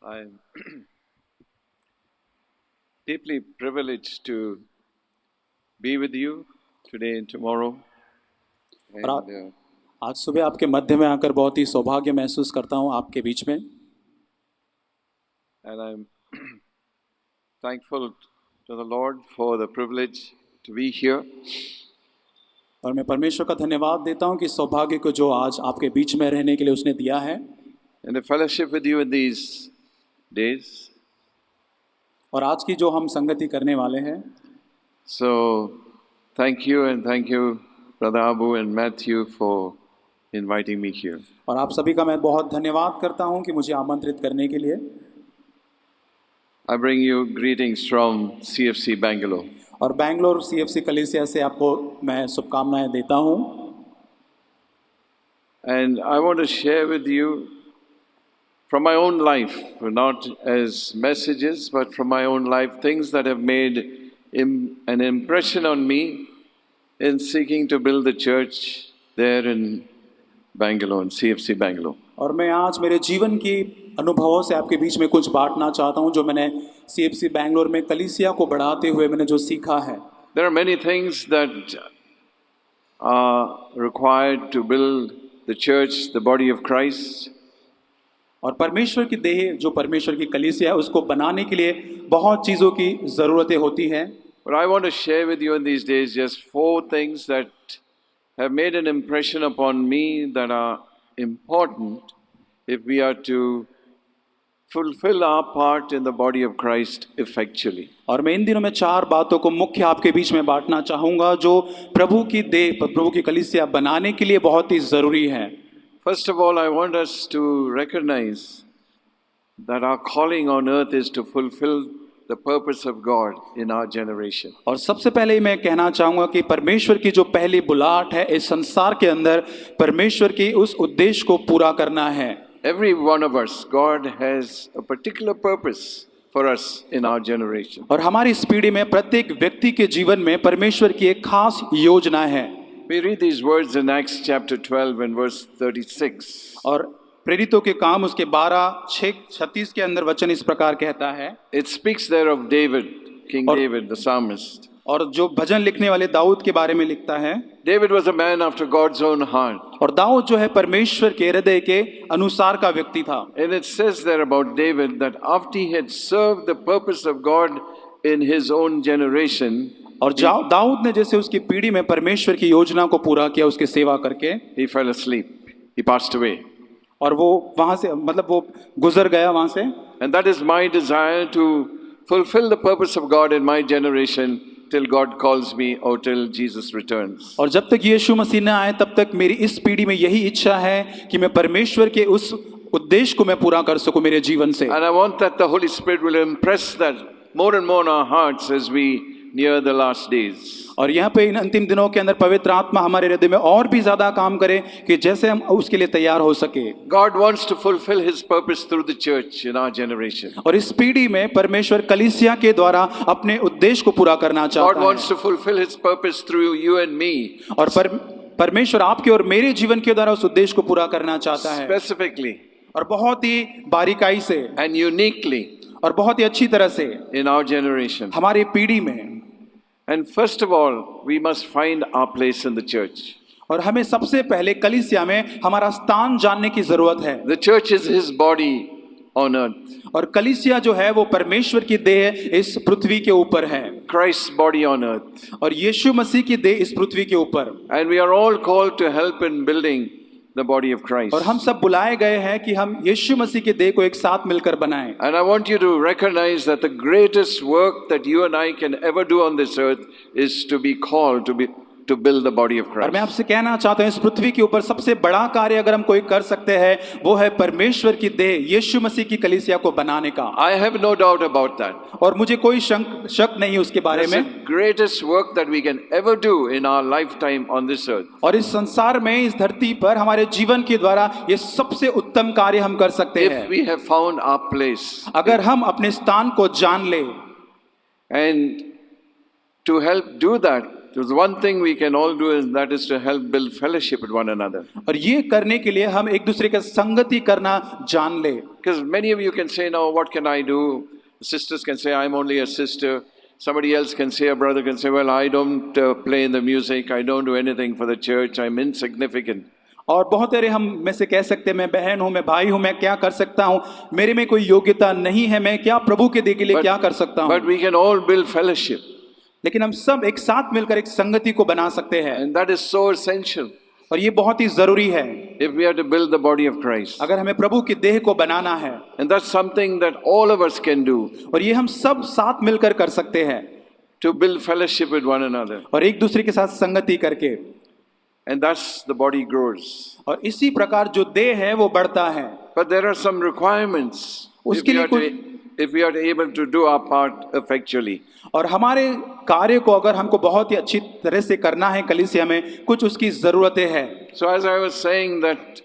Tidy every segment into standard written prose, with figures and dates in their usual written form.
I'm deeply privileged to be with you today and tomorrow. और And आज सुबह आपके मध्य में आकर बहुत ही सौभाग्य महसूस करता हूँ आपके बीच में। I'm thankful to the Lord for the privilege to be here. और मैं परमेश्वर का धन्यवाद देता हूँ कि सौभाग्य को जो आज आपके बीच में रहने के लिए उसने दिया है And the fellowship with you in these days. और आज की जो हम संगति करने वाले हैं। So thank you Brother Abu and Matthew for inviting me here. और आप सभी का मैं बहुत धन्यवाद करता हूँ कि मुझे आमंत्रित करने के लिए। I bring you greetings from CFC Bangalore. और बैंगलोर CFC कलीसिया से आपको मैं शुभकामनाएं देता हूँ। And I want to share with you from my own life, not as messages, but from my own life, things that have made an impression on me in seeking to build the church there in Bangalore, in CFC Bangalore. और मैं आज मेरे जीवन की अनुभवों से आपके बीच में कुछ बांटना चाहता हूँ जो मैंने CFC बैंगलोर में कलीसिया को बढ़ाते हुए मैंने जो सीखा है। There are many things that are required to build the church, the body of Christ. और परमेश्वर की देह जो परमेश्वर की कलीसिया है उसको बनाने के लिए बहुत चीज़ों की ज़रूरतें होती हैं। But I want to share with you in these days just 4 things that have made an impression upon me that are important if we are to fulfill our part in the body of Christ effectually. और मैं इन दिनों में 4 बातों को मुख्य आपके बीच में बांटना चाहूँगा जो प्रभु की देह प्रभु की कलीसिया बनाने के लिए बहुत ही ज़रूरी है। First of all, I want us to recognize that our calling on earth is to fulfill the purpose of God in our generation. और सबसे पहले मैं कहना चाहूँगा कि परमेश्वर की जो पहली बुलाहट है इस संसार के अंदर परमेश्वर की उस उद्देश्य को पूरा करना है। Every one of us, God has a particular purpose for us in our generation. और हमारी इस पीढ़ी में प्रत्येक व्यक्ति के जीवन में परमेश्वर की एक खास योजना है। We read these words in Acts chapter 12 and verse 36. और प्रेरितों के काम उसके 12:36 के अंदर वचन इस प्रकार कहता है। It speaks there of David, King David, the psalmist. और जो भजन लिखने वाले दाऊद के बारे में लिखता है। David was a man after God's own heart. और दाऊद जो है परमेश्वर के हृदय के अनुसार का व्यक्ति था। And it says there about David that after he had served the purpose of God in his own generation, और दाऊद ने जैसे उसकी पीढ़ी में परमेश्वर की योजना को पूरा किया उसके सेवा करके, he fell asleep. He passed away. और वो वहां से मतलब वो गुजर गया वहां से। And that is my desire to fulfill the purpose of God in my generation till God calls me or till Jesus returns. और जब तक यीशु मसीह न आए तब तक मेरी इस पीढ़ी में यही इच्छा है कि मैं परमेश्वर के उस उद्देश्य को मैं पूरा कर सकूं मेरे जीवन से। And I want that the Holy Spirit will impress that more and more in our hearts as we near the last days. और यहाँ पे इन अंतिम दिनों के अंदर पवित्र आत्मा हमारे हृदय में और भी ज्यादा काम करे कि जैसे हम उसके लिए तैयार हो सके। God wants to fulfill His purpose through the church in our generation. और इस पीढ़ी में परमेश्वर कलीसिया के द्वारा अपने उद्देश्य को पूरा करना चाहता है। God wants to fulfill His purpose through you and me. और परमेश्वर आपके और मेरे जीवन के द्वारा उस उद्देश्य को पूरा करना चाहता है। Specifically. और बहुत ही बारीकाई से। And uniquely. और बहुत ही अच्छी तरह से। In our generation. हमारी पीढ़ी में। And first of all, we must find our place in the church. और हमें सबसे पहले कलीसिया में हमारा स्थान जानने की जरूरत है। The church is His body on earth. और कलीसिया जो है वो परमेश्वर की देह इस पृथ्वी के ऊपर है। Christ's body on earth. और यीशु मसीह की देह इस पृथ्वी के ऊपर। And we are all called to help in building the body of Christ. और हम सब बुलाए गए हैं कि हम यीशु मसीह के देह को एक साथ मिलकर बनाएं। And I want you to recognize that the greatest work that you and I can ever do on this earth is to be called to build the body of Christ. और मैं आपसे कहना चाहता हूं इस पृथ्वी के ऊपर सबसे बड़ा कार्य अगर हम कोई कर सकते हैं वो है परमेश्वर की देह यीशु मसीह की कलीसिया को बनाने का। I have no doubt about that. और मुझे कोई शक नहीं उसके बारे में। It's the greatest work that we can ever do in our lifetime on this earth. और इस संसार में इस धरती पर हमारे जीवन के द्वारा ये सबसे उत्तम कार्य हम कर सकते हैं। If we have found our place. अगर हम अपने स्थान को जान ले। And to help do that, There's one thing we can all do, and that is to help build fellowship with one another. और ये करने के लिए हम एक दूसरे का संगति करना जान ले। Because many of you can say, "No, what can I do?" Sisters can say, "I'm only a sister." Somebody else can say, a brother can say, "Well, I don't play in the music. I don't do anything for the church. I'm insignificant." और बहुत सारे हम में से कह सकते हैं, मैं बहन हूँ, मैं भाई हूँ, मैं क्या कर सकता हूँ, मेरे में कोई योग्यता नहीं है, मैं क्या प्रभु के दे के लिए क्या कर सकता But हूँ। we can all build fellowship, लेकिन हम सब एक साथ मिलकर एक संगति को बना सकते हैं, and that is so essential और ये बहुत ही जरूरी है if we are to build the body of Christ. अगर हमें प्रभु की देह को बनाना है। And that's something that all of us can do, और ये हम सब साथ मिलकर कर सकते हैं, to build fellowship with one another. और एक दूसरे के साथ संगति करके, And thus the body grows. और इसी प्रकार जो देह है वो बढ़ता है। But there are some requirements उसके लिए if we are able to do our part effectually. और हमारे कार्य को अगर हमको बहुत ही अच्छी तरह से करना है कलीसिया में, कुछ उसकी जरूरतें हैं। So as I was saying that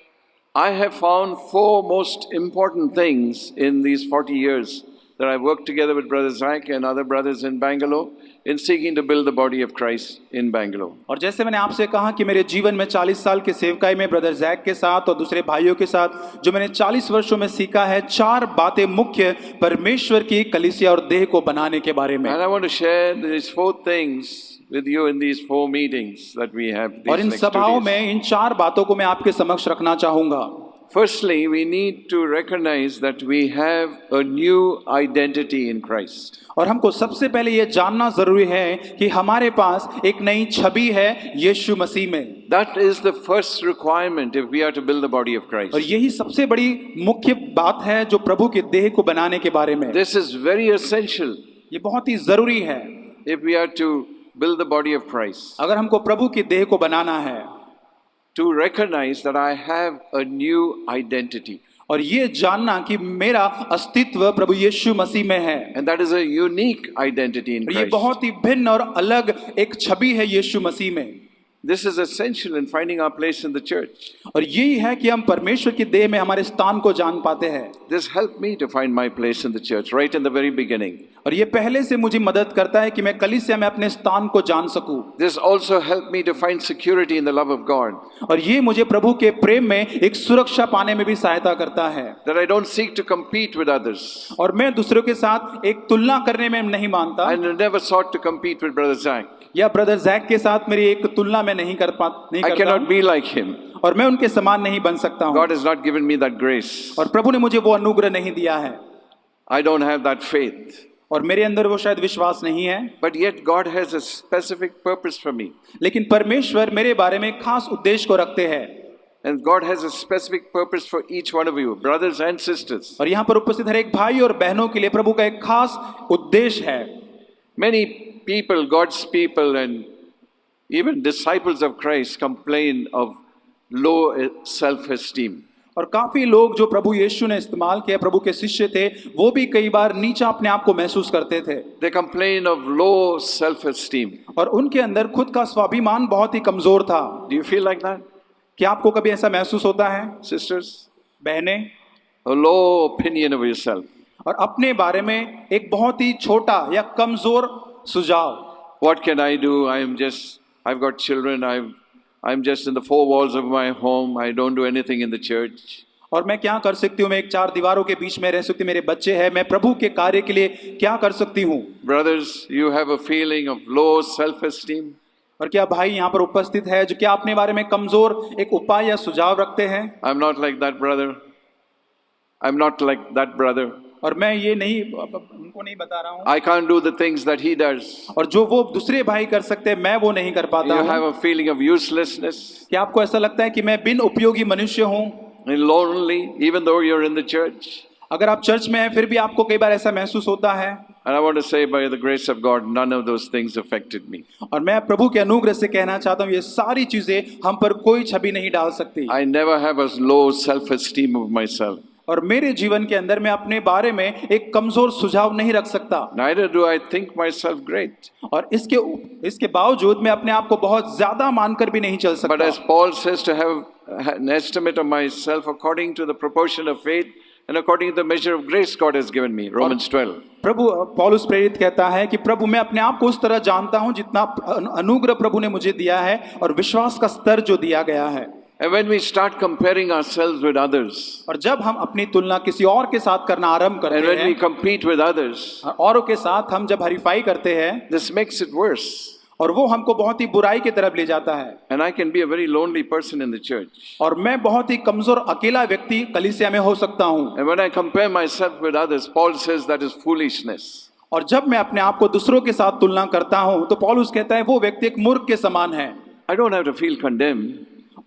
I have found 4 most important things in these 40 years that I worked together with Brother Zach and other brothers in Bangalore in seeking to build the body of Christ in Bangalore. और जैसे मैंने आपसे कहा कि मेरे जीवन में 40 साल के सेवकाई में ब्रदर जैक के साथ और दूसरे भाइयों के साथ जो मैंने 40 वर्षों में सीखा है, 4 बातें मुख्य परमेश्वर की कलीसिया और देह को बनाने के बारे में। And I want to share these 4 things with you in these 4 meetings that we have these और इन next 2 सभाओं days. में इन 4 बातों को मैं आपके समक्ष रखना चाहूंगा। Firstly, we need to recognize that we have a new identity in Christ. और हमको सबसे पहले ये जानना जरूरी है कि हमारे पास एक नई छवि है यीशु मसीह में। That is the first requirement if we are to build the body of Christ. और यही सबसे बड़ी मुख्य बात है जो प्रभु के देह को बनाने के बारे में। This is very essential ये बहुत ही जरूरी है if we are to build the body of Christ. अगर हमको प्रभु के देह को बनाना है, To recognize that I have a new identity. और ये जानना कि मेरा अस्तित्व प्रभु यीशु मसीह में है, And that is a unique identity in और ये Christ. बहुत ही भिन्न और अलग एक छवि है यीशु मसीह में। This is essential in finding our place in the church. और यही है कि हम परमेश्वर की देह में हमारे स्थान को जान पाते हैं। This helped me to find my place in the church right in the very beginning. और ये पहले से मुझे मदद करता है कि मैं कलीसिया में अपने स्थान को जान सकूं। This also helped me to find security in the love of God. और ये मुझे प्रभु के प्रेम में एक सुरक्षा पाने में भी सहायता करता है। That I don't seek to compete with others. और मैं दूसरों के साथ एक तुलना करने में नहीं मानता, I never sought to compete with Brother Zach. या ब्रदर जैक के साथ मेरी एक तुलना में नहीं I करता, cannot be like him. और मैं उनके समान नहीं बन सकता हूँ। God has not given me that grace. और प्रभु ने मुझे वो अनुग्रह नहीं दिया है, I don't have that faith. और मेरे अंदर वो शायद विश्वास नहीं है। But yet God has a specific purpose for me. लेकिन परमेश्वर मेरे बारे में खास उद्देश्य को रखते हैं, And God has a specific purpose for each one of you, brothers and sisters. और यहाँ पर उपस्थित हर एक भाई और बहनों के लिए प्रभु का एक खास उद्देश्य है। Many people, God's people, and even disciples of Christ complain of low self-esteem. और काफी लोग जो प्रभु यीशु ने इस्तेमाल किया, प्रभु के शिष्य थे, वो भी कई बार नीचा अपने आप को महसूस करते थे। They complain of low self-esteem. और उनके अंदर खुद का स्वाभिमान बहुत ही कमजोर था। Do you feel like that, क्या आपको कभी ऐसा महसूस होता है sisters? बहनें? A low opinion of yourself. और अपने बारे में एक बहुत ही छोटा या कमजोर सुझाव। What can I do? I've got children. I'm just in the 4 walls of my home. I don't do anything in the church. और मैं क्या कर सकती हूँ, मैं एक 4 दीवारों के बीच में रह सकती हूँ, मेरे बच्चे हैं, मैं प्रभु के कार्य के लिए क्या कर सकती हूँ। Brothers, you have a feeling of low self-esteem. और क्या भाई यहाँ पर उपस्थित है जो क्या अपने बारे में कमजोर एक उपाय या सुझाव रखते हैं? I'm not like that brother. I'm not like that brother. और मैं ये नहीं उनको नहीं बता रहा हूँ, I can't do the things that he does. और जो वो दूसरे भाई कर सकते हैं मैं वो नहीं कर पाता You हूँ। have a feeling of uselessness क्या आपको ऐसा लगता है कि मैं बिन उपयोगी मनुष्य हूँ? and lonely, even though you're in the church. अगर आप चर्च में हैं फिर भी आपको कई बार ऐसा महसूस होता है। And I want to say, by the grace of God, none of those things affected me. और मैं प्रभु के अनुग्रह से कहना चाहता हूँ, ये सारी चीजें हम पर कोई छवि नहीं डाल सकती। I never have a low self-esteem of myself. और मेरे जीवन के अंदर मैं अपने बारे में एक कमजोर सुझाव नहीं रख सकता। Neither do I think myself great. और इसके बावजूद मैं अपने आप को बहुत ज्यादा मानकर भी नहीं चल But सकता। as Paul says, to have an estimate of myself according to the proportion of faith and according to the measure of grace God has given me. Romans 12. प्रभु पौलुस प्रेरित कहता है कि प्रभु मैं अपने आप को उस तरह जानता हूं जितना अनुग्रह प्रभु ने मुझे दिया है और विश्वास का स्तर जो दिया गया है। And when we start comparing ourselves with others, और जब हम अपनी तुलना किसी और के साथ करना आरंभ करते and when we हैं, compete with others, औरों के साथ हम जब हरीफाई करते हैं, this makes it worse. और वो हमको बहुत ही बुराई की तरफ ले जाता है। And I can be a very lonely person in the church. और मैं बहुत ही कमजोर अकेला व्यक्ति कलीसिया में हो सकता हूँ। And when I compare myself with others, Paul says that is foolishness. और जब मैं अपने आप को दूसरों के साथ तुलना करता हूँ तो पौलुस कहता है वो व्यक्ति एक मूर्ख के समान है। I don't have to feel condemned.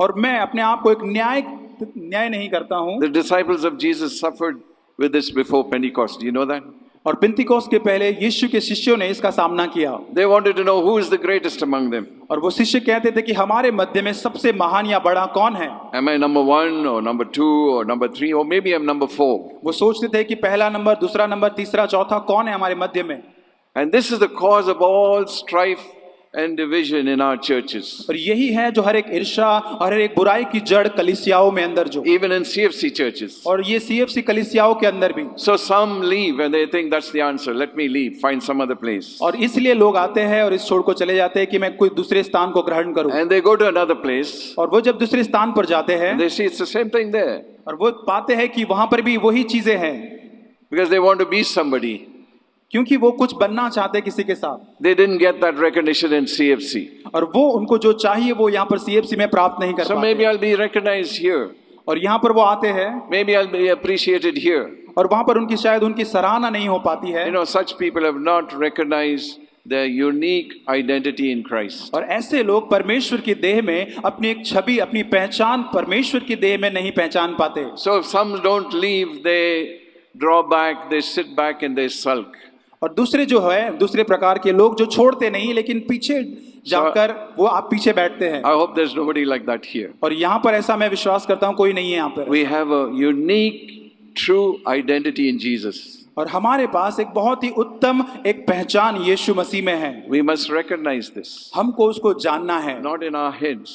और मैं अपने आप को एक न्याय नहीं करता हूँ। The disciples of Jesus suffered with this before Pentecost. Do you know that? और पेंतिकोस्त के पहले यीशु के शिष्यों ने इसका सामना किया। They wanted to know who is the greatest among them. और वो शिष्य कहते थे कि हमारे मध्य में सबसे महान या बड़ा कौन है? Am I number 1 or number 2 or number 3 or maybe I'm number 4? वो सोचते थे कि पहला नंबर, दूसरा नंबर, तीसरा, चौथा कौन है हमारे मध्य में? And this is the cause of all strife and division in our churches. और यही है जो हर एक ईर्ष्या और हर एक बुराई की जड़ कलीसियाओं में अंदर जो, Even in CFC churches. और ये सीएफसी कलीसियाओं के अंदर भी। So some leave and they think that's the answer. Let me leave, find some other place. और इसलिए लोग आते हैं और इस छोड़ को चले जाते हैं कि मैं कोई दूसरे स्थान को ग्रहण करूं। And they go to another place. और वो जब दूसरे स्थान पर जाते हैं And they see it's the same thing there. और वो पाते हैं कि वहां पर भी वही चीजें हैं, Because they want to be somebody. क्योंकि वो कुछ बनना चाहते हैं किसी के साथ। They didn't get that recognition in CFC. और वो उनको जो चाहिए वो यहाँ पर सीएफसी में प्राप्त नहीं कर So maybe पाते। I'll be recognized here. और यहाँ पर वो आते हैं Maybe I'll be appreciated here. और वहां पर उनकी शायद उनकी सराहना नहीं हो पाती है। You know, such people have not recognized their unique identity in Christ. और ऐसे लोग परमेश्वर की देह में अपनी एक छवि, अपनी पहचान परमेश्वर की देह में नहीं पहचान पाते। So if some don't leave, they draw back, they sit back and they sulk. और दूसरे जो है, दूसरे प्रकार के लोग जो छोड़ते नहीं लेकिन पीछे जाकर वो आप पीछे बैठते हैं। I hope there's nobody like that here. और यहाँ पर ऐसा मैं विश्वास करता हूँ कोई नहीं है यहाँ पर। We have a unique, true identity in Jesus. और हमारे पास एक बहुत ही उत्तम एक पहचान यीशु मसीह में है। We must recognize this. हमको उसको जानना है, Not in our heads,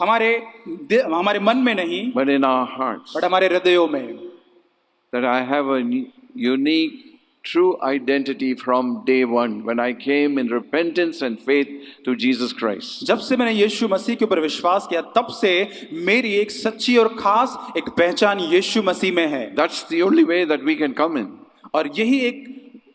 हमारे मन में नहीं but in our hearts. But हमारे हृदयों में। That I have a unique, true identity from day one when I came in repentance and faith to Jesus Christ. जब से मैंने यीशु मसीह के ऊपर विश्वास किया तब से मेरी एक सच्ची और खास एक पहचान यीशु मसीह में है। That's the only way that we can come in. और यही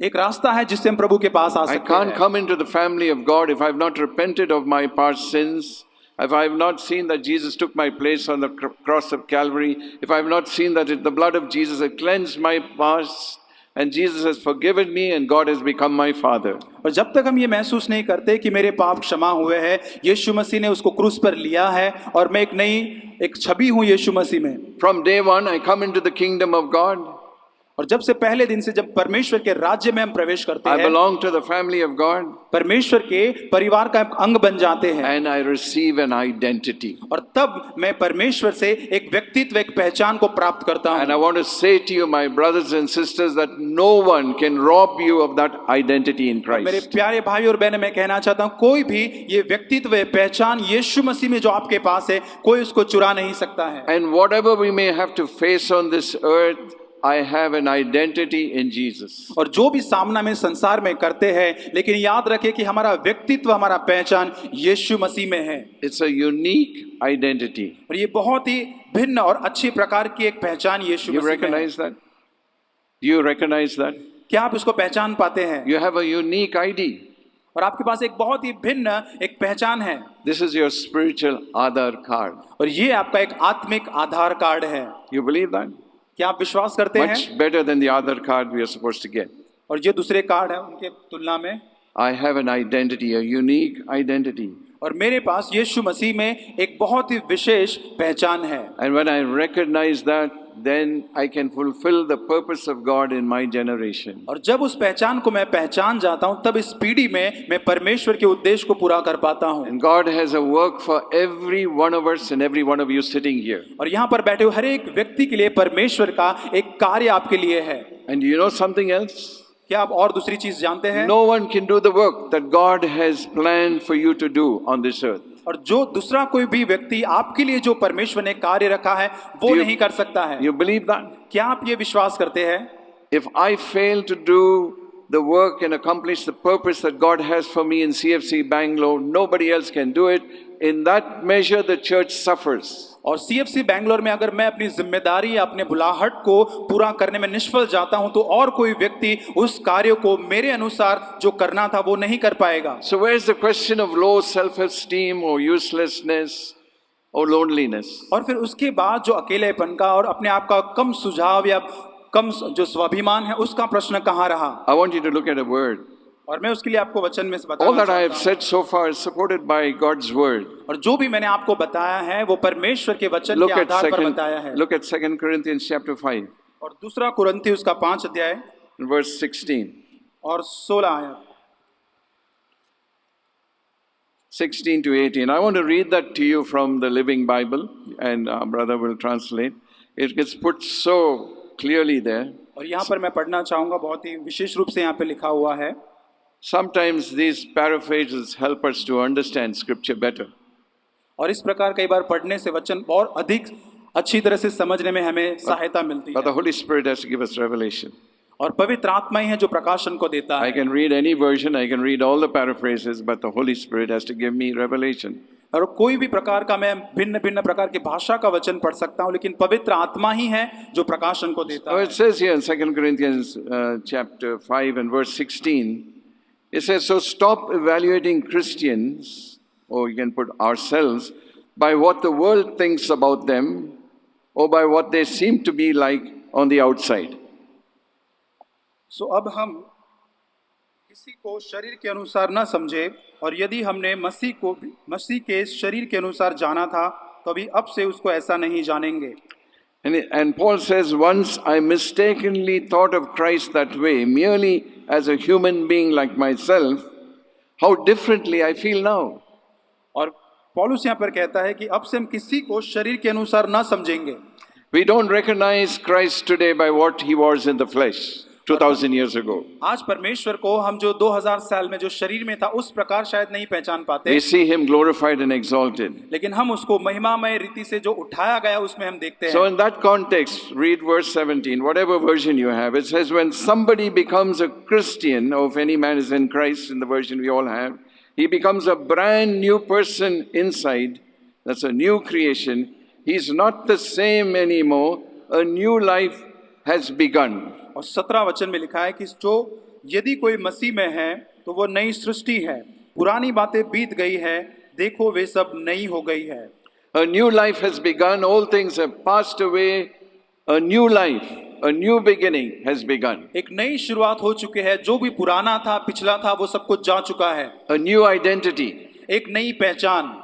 एक रास्ता है जिससे हम प्रभु के पास आ I सकते can't हैं। come into the family of God if I've not repented of my past sins, if I've not seen that Jesus took my place on the cross of Calvary, if I've not seen that the blood of Jesus has cleansed my past, and Jesus has forgiven me and God has become my father. और जब तक हम ये महसूस नहीं करते कि मेरे पाप क्षमा हुए हैं, यीशु मसीह ने उसको क्रूस पर लिया है और मैं एक छवि हूँ यीशु मसीह में। From day one I come into the kingdom of God. और जब से पहले दिन से जब परमेश्वर के राज्य में हम प्रवेश करते I हैं, belong to the family of God. परमेश्वर के परिवार का अंग बन जाते हैं। And I receive an identity. और तब मैं परमेश्वर से एक व्यक्तित्व, एक पहचान को प्राप्त करता And I हूँ। want to say to you, my brothers and sisters, that no one can rob you of that identity in मेरे Christ. प्यारे भाई और बहनें, मैं कहना चाहता हूँ कोई भी ये व्यक्तित्व, ये पहचान यीशु मसीह में जो आपके पास है, कोई उसको चुरा नहीं सकता है। And whatever we may have to face on this earth, I have an identity in Jesus. और जो भी सामना में संसार में करते हैं, लेकिन याद रखें कि हमारा व्यक्तित्व, हमारा पहचान यीशु मसीह में है। It's a unique identity. और ये बहुत ही भिन्न और अच्छी प्रकार की एक पहचान यीशु You मसीह में है। recognize that? Do you recognize that? क्या आप इसको पहचान पाते हैं? You have a unique ID. और आपके पास एक बहुत ही भिन्न एक पहचान है। This is your spiritual Aadhaar card. और ये आपका एक आत्मिक आधार कार्ड है। You believe that? क्या आप विश्वास करते हैं? Much better than the Aadhaar card we are supposed to get. और ये दूसरे कार्ड है उनके तुलना में। I have an identity, a unique identity. और मेरे पास यीशु मसीह में एक बहुत ही विशेष पहचान है। And when I recognize that, then I can fulfill the purpose of God in my generation. और जब उस पहचान को मैं पहचान जाता हूँ तब इस पीढ़ी में मैं परमेश्वर के उद्देश्य को पूरा कर पाता हूँ। And God has a work for every one of us and every one of you sitting here. और यहाँ पर बैठे हुए हर एक व्यक्ति के लिए परमेश्वर का एक कार्य आपके लिए है। And you know something else? क्या आप और दूसरी चीज जानते हैं? No one can do the work that God has planned for you to do on this earth. और जो दूसरा कोई भी व्यक्ति आपके लिए जो परमेश्वर ने कार्य रखा है वो Do you- नहीं कर सकता है। You believe that? क्या आप ये विश्वास करते हैं? If I fail to do the work and accomplish the purpose that God has for me in CFC Bangalore, nobody else can do it. In that measure, the church suffers. और CFC Bangalore में अगर मैं अपनी जिम्मेदारी या अपने बुलाहट को पूरा करने में निष्फल जाता हूं तो और कोई व्यक्ति उस कार्य को मेरे अनुसार जो करना था वो नहीं कर पाएगा। So where's the question of low self-esteem or uselessness or loneliness? और फिर उसके बाद जो अकेलेपन का और अपने आप का कम सुझाव या कम जो स्वाभिमान है उसका प्रश्न कहाँ रहा? I want you to look at a word. और मैं उसके लिए आपको वचन में से All बताना that I have चाहता हूं। said so far is supported by God's word. और जो भी मैंने आपको बताया है वो परमेश्वर के वचन Look के at आधार पर बताया है। look at 2 Corinthians chapter 5 और दूसरा कुरिन्थी उसका 5 अध्याय and verse 16. और 16 आयत 16 to 18. I want to read that to you from the Living Bible, and our brother will translate. It gets put so clearly there. और यहाँ पर मैं पढ़ना चाहूंगा, बहुत ही विशेष रूप से यहाँ पे लिखा हुआ है। Sometimes these paraphrases help us to understand Scripture better. और इस प्रकार कई बार पढ़ने से वचन और अधिक अच्छी तरह से समझने में हमें सहायता मिलती But the है। Holy Spirit has to give us revelation. और पवित्र आत्मा ही है जो प्रकाशन को देता I है। can read any version, I can read all the paraphrases, but the Holy Spirit has to give me revelation. और कोई भी प्रकार का मैं भिन्न भिन्न प्रकार की भाषा का वचन पढ़ सकता हूँ, लेकिन पवित्र आत्मा ही है जो प्रकाशन को देता Oh, है। it says here in 2 Corinthians chapter 5 and verse 16, it says, so stop evaluating Christians, or you can put ourselves, by what the world thinks about them, or by what they seem to be like on the outside. सो अब हम किसी को शरीर के अनुसार न समझे, और यदि हमने मसीह के शरीर के अनुसार जाना था तो अभी अब से उसको ऐसा नहीं जानेंगे। And Paul says, once I mistakenly thought of Christ that way, merely as a human being like myself, how differently I feel now. और पौलुस यहाँ पर कहता है कि अब से हम किसी को शरीर के अनुसार न समझेंगे। We don't recognize Christ today by what he was in the flesh 2000 years ago. आज परमेश्वर को हम जो 2000 साल में जो शरीर में था उस प्रकार शायद नहीं पहचान पाते, We see him glorified and exalted. लेकिन हम उसको महिमामय रीति से जो उठाया गया उसमें हम देखते So हैं। in that context, read verse 17, whatever version you have. It says, when somebody becomes a Christian, or if any man is in Christ, in the version we all have, he becomes a brand new person inside. That's a new creation. He's not the same anymore. A new life has begun. और 17 वचन में लिखा है कि जो यदि कोई मसीह में है तो वो नई सृष्टि है, पुरानी बातें बीत गई है, देखो वे सब नई हो गई है। A new life has begun. All things have passed away. A new life, a new beginning has begun. एक नई शुरुआत हो चुकी है, जो भी पुराना था पिछला था वो सब कुछ जा चुका है। A new identity. एक नई पहचान।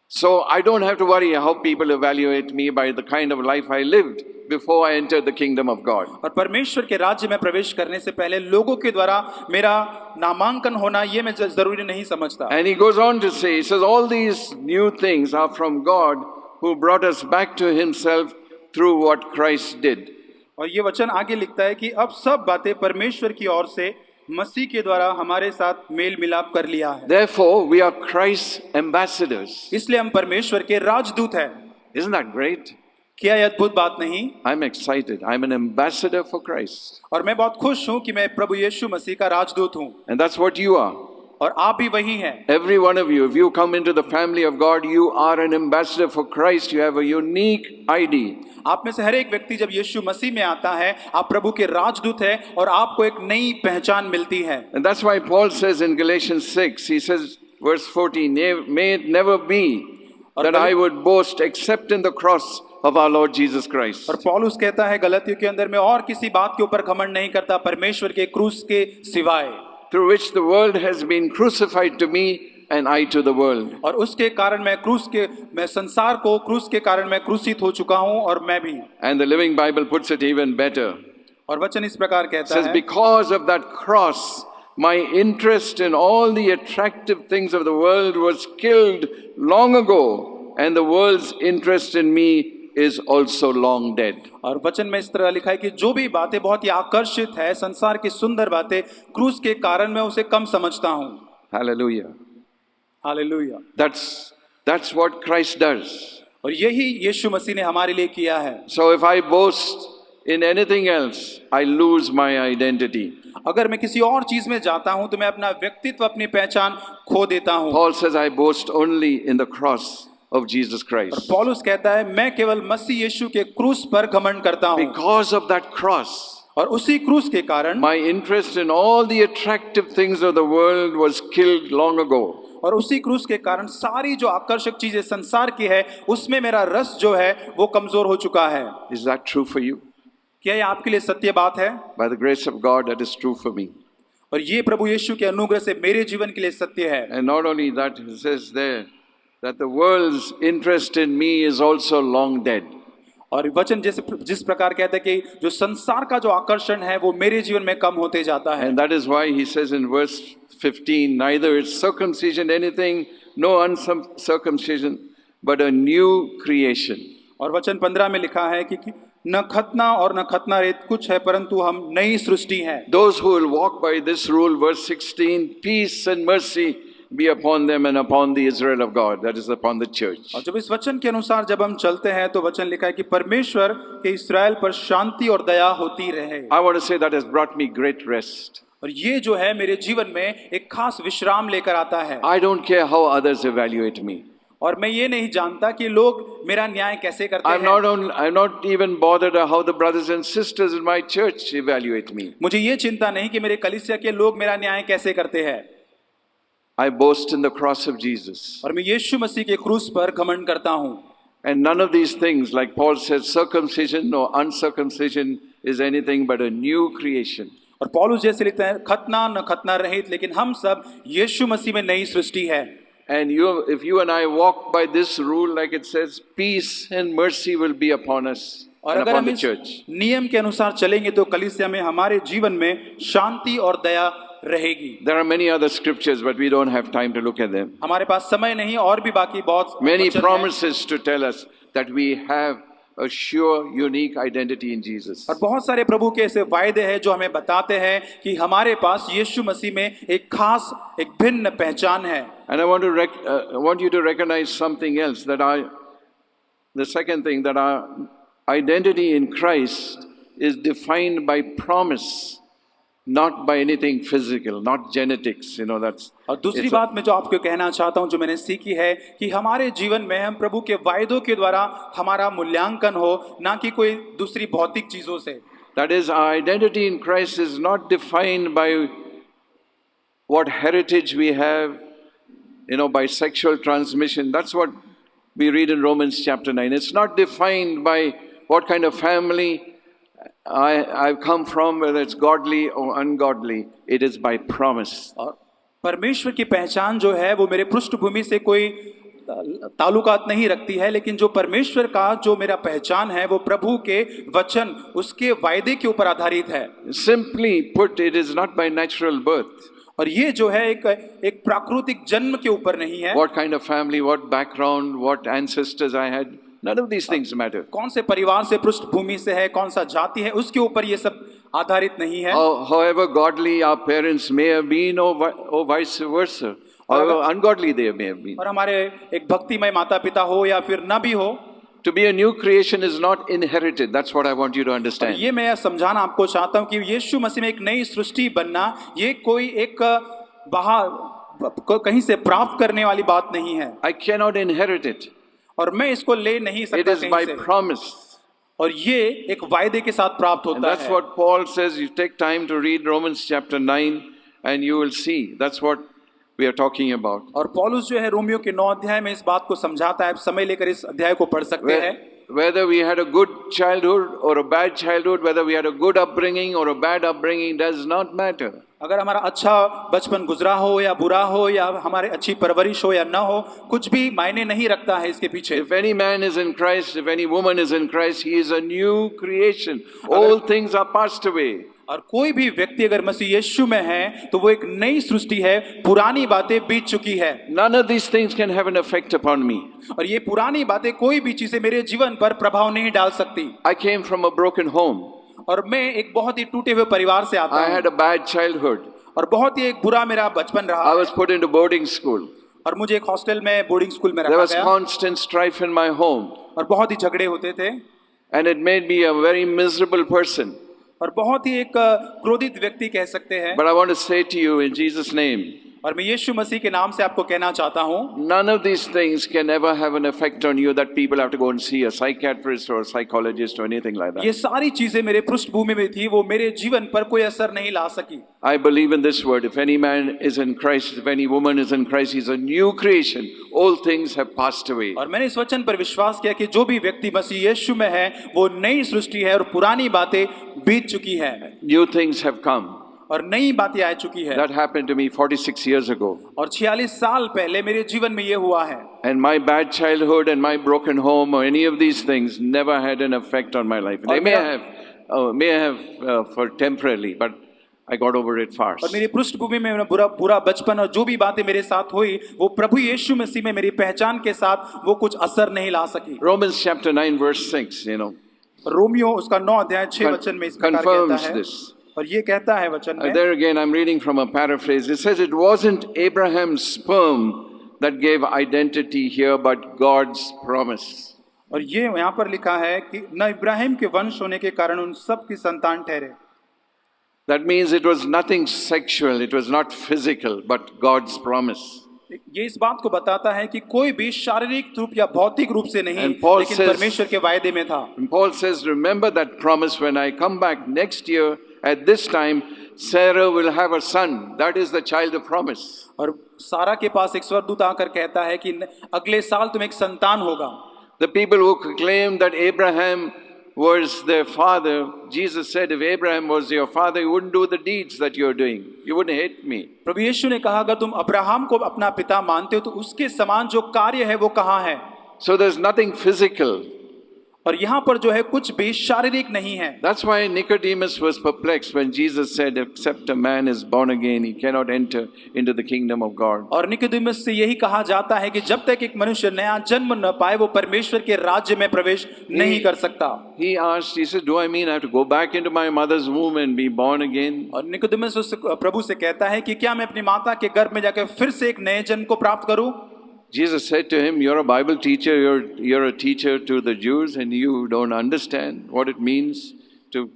So I don't have to worry how people evaluate me by the kind of life I lived before I entered the kingdom of God. और परमेश्वर के राज्य में प्रवेश करने से पहले लोगों के द्वारा मेरा नामांकन होना ये मैं जरूरी नहीं समझता। And he goes on to say, he says, all these new things are from God who brought us back to himself through what Christ did. और ये वचन आगे लिखता है कि अब सब बातें परमेश्वर की ओर से मसीह के द्वारा हमारे साथ मेल मिलाप कर लिया है। Therefore, we are Christ's ambassadors. इसलिए हम परमेश्वर के राजदूत हैं। Isn't that great? क्या यह अद्भुत बात नहीं? I'm excited. I'm an ambassador for Christ. और मैं बहुत खुश हूँ कि मैं प्रभु यीशु मसीह का राजदूत हूँ, And that's what you are. और आप भी वही हैं। Every one of you, if you come into the family of God, you are an ambassador for Christ. You have a unique ID. आप में से हर एक व्यक्ति जब यीशु मसीह में आता है, आप प्रभु के राजदूत हैं और आपको एक नई पहचान मिलती है। And that's why Paul says in Galatians 6, he says, verse 14, may it never be that I would boast except in the cross of our Lord Jesus Christ. और पौलुस कहता है गलतियों के अंदर में, और किसी बात के ऊपर घमंड नहीं करता परमेश्वर के क्रूस के सिवाय, Through which the world has been crucified to me and I to the world. और उसके कारण मैं संसार को क्रूस के कारण मैं क्रूसित हो चुका हूँ और मैं भी। And the Living Bible puts it even better. और वचन इस प्रकार It कहता says, है, because of that cross, my interest in all the attractive things of the world was killed long ago, and the world's interest in me is also long dead. और वचन में इस तरह लिखा है कि जो भी बातें बहुत ही आकर्षित है, संसार की सुंदर बातें, क्रूस के कारण मैं उसे कम समझता हूँ। Hallelujah. Hallelujah. That's what Christ does. और यही यीशु मसीह ने हमारे लिए किया है। So if I boast in anything else, I lose my identity. अगर मैं किसी और चीज में जाता हूं तो मैं अपना व्यक्तित्व, अपनी पहचान खो देता हूं। Paul says, I boast only in the cross of Jesus और Christ. पौलुस कहता है मैं केवल मसीह यीशु के क्रूस पर घमंड करता हूं। Because of that cross, और उसी क्रूस के कारण my interest in all the attractive things of the world was killed long ago. और उसी क्रूस के कारण सारी जो आकर्षक चीजें संसार की है उसमें मेरा रस जो है वो कमजोर हो चुका है। Is that true for you? क्या ये आपके लिए सत्य बात है? By the grace of God, that is true for me. और ये प्रभु यीशु के अनुग्रह से मेरे जीवन के लिए सत्य है। And not only that, he says there that the world's interest in me is also long dead. और वचन जिस प्रकार कहता है कि जो संसार का जो आकर्षण है वो मेरे जीवन में कम होते जाता है। And that is why he says in verse 15, neither is circumcision anything, no uncircumcision, but a new creation. और वचन 15 में लिखा है कि न खतना और न खतना रहित कुछ है परंतु हम नई सृष्टि हैं। Those who will walk by this rule, verse 16, peace and mercy be upon them and upon the Israel of God, that is upon the church. और जब इस वचन के अनुसार जब हम चलते हैं तो वचन लिखा है कि परमेश्वर के इस्राएल पर शांति और दया होती रहे। I want to say that has brought me great rest. और ये जो है मेरे जीवन में एक खास विश्राम लेकर आता है। I don't care how others evaluate me. और मैं ये नहीं जानता कि लोग मेरा न्याय कैसे करते हैं। I'm not even bothered how the brothers and sisters in my church evaluate me. मुझे ये चिंता नहीं कि मेरे कलीसिया के लोग मेरा न्याय कैसे करते हैं। I boast in the cross of Jesus. और मैं यीशु मसीह के क्रूस पर घमंड करता हूँ। And none of these things, like Paul says, circumcision or uncircumcision is anything but a new creation. और पौलुस जैसे लिखता है खतना न खतना रहित, लेकिन हम सब यीशु मसीह में नई सृष्टि है। And if you and I walk by this rule, like it says, peace and mercy will be upon us और and अगर upon हम the इस church. नियम के अनुसार चलेंगे तो कलीसिया में हमारे जीवन में शांति और दया रहेगी। There are many other scriptures, but we don't have time to look at them. हमारे पास समय नहीं और भी बाकी बहुत Many वचन हैं। promises to tell us that we have a sure, unique identity in Jesus. और बहुत सारे प्रभु के ऐसे वायदे हैं जो हमें बताते हैं कि हमारे पास यीशु मसीह में एक खास, एक भिन्न पहचान है। And I want you to recognize something else, the second thing, that our identity in Christ is defined by promise, not by anything physical, not genetics, that's. और दूसरी बात मैं जो आपको कहना चाहता हूं, जो मैंने सीखी है कि हमारे जीवन में हम प्रभु के वायदों के द्वारा हमारा मूल्यांकन हो, ना कि कोई दूसरी भौतिक चीजों से। That is, our identity in Christ is not defined by what heritage we have, by sexual transmission. That's what we read in Romans chapter 9. It's not defined by what kind of family I've come from, whether it's godly or ungodly. It is by promise. और परमेश्वर की पहचान जो है वो मेरे पृष्ठभूमि से कोई ताल्लुकात नहीं रखती है, लेकिन जो परमेश्वर का जो मेरा पहचान है वो प्रभु के वचन, उसके वायदे के ऊपर आधारित है। Simply put, it is not by natural birth. और ये जो है एक प्राकृतिक जन्म के ऊपर नहीं है। What kind of family, what background, what ancestors I had, none of these things matter. कौन से परिवार से, पृष्ठभूमि से है, कौन सा जाति है, उसके ऊपर ये सब आधारित नहीं है। However godly our parents may have been, or vice versa, however ungodly they may have been. और हमारे एक भक्तिमय माता पिता हो या फिर न भी हो, To be a new creation is not inherited. That's what I want you to understand. ये मैं समझाना आपको चाहता हूँ कि यीशु मसीह में एक नई सृष्टि बनना ये कोई एक बाहर कहीं से प्राप्त करने वाली बात नहीं है। I cannot inherit it. और मैं इसको ले नहीं सकता It is कहीं by से। promise. और ये एक वायदे के साथ प्राप्त And होता that's है। what Paul says. You take time to read Romans chapter 9 and you will see. That's what we are talking about. और पौलुस जो है रोमियो के 9 अध्याय में इस बात को समझाता है। आप समय लेकर इस अध्याय को पढ़ सकते हैं। Whether we had a good childhood or a bad childhood, whether we had a good upbringing or a bad upbringing, does not matter. अगर हमारा अच्छा बचपन गुजरा हो या बुरा हो या हमारे अच्छी परवरिश हो या ना हो, कुछ भी मायने नहीं रखता है इसके पीछे। If any man is in Christ, if any woman is in Christ, he is a new creation. All things are passed away. और कोई भी व्यक्ति अगर मसीह यीशु में है तो वो एक नई सृष्टि है, पुरानी बातें बीत चुकी है। None of these things can have an effect upon me. और ये पुरानी बातें कोई भी चीजें मेरे जीवन पर प्रभाव नहीं डाल सकती। I came from a broken home. और मैं एक बहुत ही टूटे हुए परिवार से आता I हूँ had a bad childhood. और बहुत ही एक बुरा मेरा बचपन रहा। I was put into boarding school. और मुझे एक हॉस्टल में बोर्डिंग स्कूल में There रखा was गया constant strife in my home, और बहुत ही झगड़े होते थे and it made me a very miserable person. और बहुत ही एक क्रोधित व्यक्ति कह सकते हैं। But I want to say to you in Jesus' name, और मैं यीशु मसीह के नाम से आपको कहना चाहता हूँ, none of these things can ever have an effect on you that people have to go and see a psychiatrist or a psychologist or anything like ये that. सारी चीजें मेरे पृष्ठभूमि में थी, वो मेरे जीवन पर कोई असर नहीं ला सकी। I believe in this word. If any man is in Christ, if any woman is in Christ, he's a new creation. All things have passed away. और मैंने इस वचन पर विश्वास किया कि जो भी व्यक्ति मसीह यीशु में है वो नई सृष्टि है और पुरानी बातें बीत चुकी है New things have come. और नई बातें आ चुकी है। That happened to me 46 years ago. और 46 साल पहले मेरे जीवन में ये हुआ है। And my bad childhood and my broken home or any of these things never had an effect on my life. They may have for temporarily, but I got over it fast. और मेरी पृष्ठभूमि में बुरा बचपन और जो भी बातें मेरे साथ हुई वो प्रभु यीशु मसीह में मेरी पहचान के साथ वो कुछ असर नहीं ला सकी। Romans chapter 9 verse 6, रोमियो उसका 9 अध्याय 6 वचन में इस प्रकार कहता confirms है this. और ये कहता है वचन में, There again, I'm reading from a paraphrase. It says, it wasn't Abraham's sperm that gave identity here, but God's promise. और ये यहाँ पर लिखा है कि न इब्राहिम के वंश होने के कारण उन सब की संतान ठहरे। That means it was nothing sexual, it was not physical, but God's promise. ये इस बात को बताता है कि कोई भी शारीरिक रूप या भौतिक रूप से नहीं, And Paul लेकिन says- परमेश्वर के वायदे में था। And Paul says, remember that promise when I come back next year, at this time, Sarah will have a son. That is the child of promise. और सारा के पास एक स्वर्गदूत आकर कहता है कि अगले साल तुम्हें एक संतान होगा। The people who claim that Abraham was their father, Jesus said, if Abraham was your father, you wouldn't do the deeds that you're doing. You wouldn't hate me. प्रभु यीशु ने कहा अगर तुम अब्राहम को अपना पिता मानते हो तो उसके समान जो कार्य है वो कहाँ है। So there's nothing physical. और यहाँ पर जो है कुछ भी शारीरिक नहीं है। That's why Nicodemus was perplexed when Jesus said, except a man is born again, he cannot enter into the kingdom of God. और निकोदेमुस से यही कहा जाता है कि जब तक एक मनुष्य नया जन्म न पाए वो परमेश्वर के राज्य में प्रवेश नहीं कर सकता। He asked, he said, do I mean I have to go back into my mother's womb and be born again? और निकोदेमुस उस प्रभु से कहता है कि क्या मैं अपनी माता के गर्भ में जाकर फिर से एक नए जन्म को प्राप्त करूं? Jesus said to him, you're a Bible teacher, you're a teacher to the Jews, and you don't understand what it means to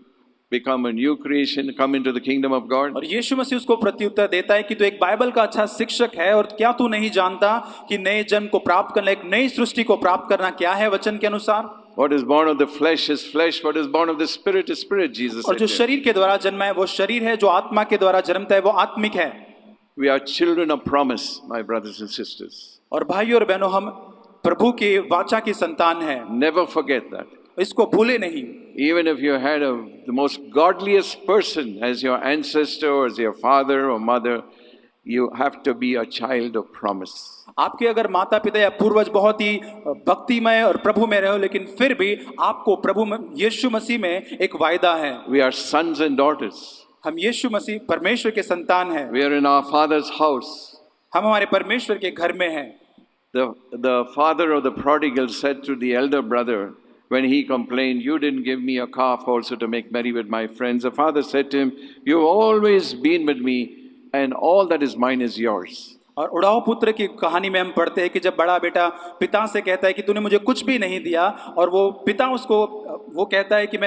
become a new creation, come into the kingdom of God. और यीशु मसीह उसको प्रत्युत्तर देता है कि तू एक Bible का अच्छा शिक्षक है और क्या तू नहीं जानता कि नए जन्म को प्राप्त करना, एक नई सृष्टि को प्राप्त करना क्या है वचन के अनुसार? What is born of the flesh is flesh, what is born of the spirit is spirit, Jesus और said जो to him. शरीर के द्वारा जन्मा है वो शरीर है, जो आत्मा के द्वारा जन्मता है वो आत्मिक है। We are children of promise, my brothers and sisters. और भाइयों और बहनों हम प्रभु के वाचा की संतान हैं, Never forget that. इसको भूले नहीं। Even if you had the most godliest person as your ancestor or as your father or mother, you have to be a child of promise. आपके अगर माता पिता या पूर्वज बहुत ही भक्तिमय और प्रभु में रहे हो, लेकिन फिर भी आपको प्रभु यीशु मसीह में एक वायदा है। We are sons and daughters. हम यीशु मसीह परमेश्वर के संतान हैं। We are in our Father's house. हम हमारे परमेश्वर के घर में हैं। The father of the prodigal said to the elder brother, when he complained, you didn't give me a calf also to make merry with my friends. The father said to him, you've always been with me and all that is mine is yours. और उड़ाऊ पुत्र की कहानी में हम पढ़ते हैं कि जब बड़ा बेटा पिता से कहता है कि तूने मुझे कुछ भी नहीं दिया, और वो पिता उसको वो कहता है कि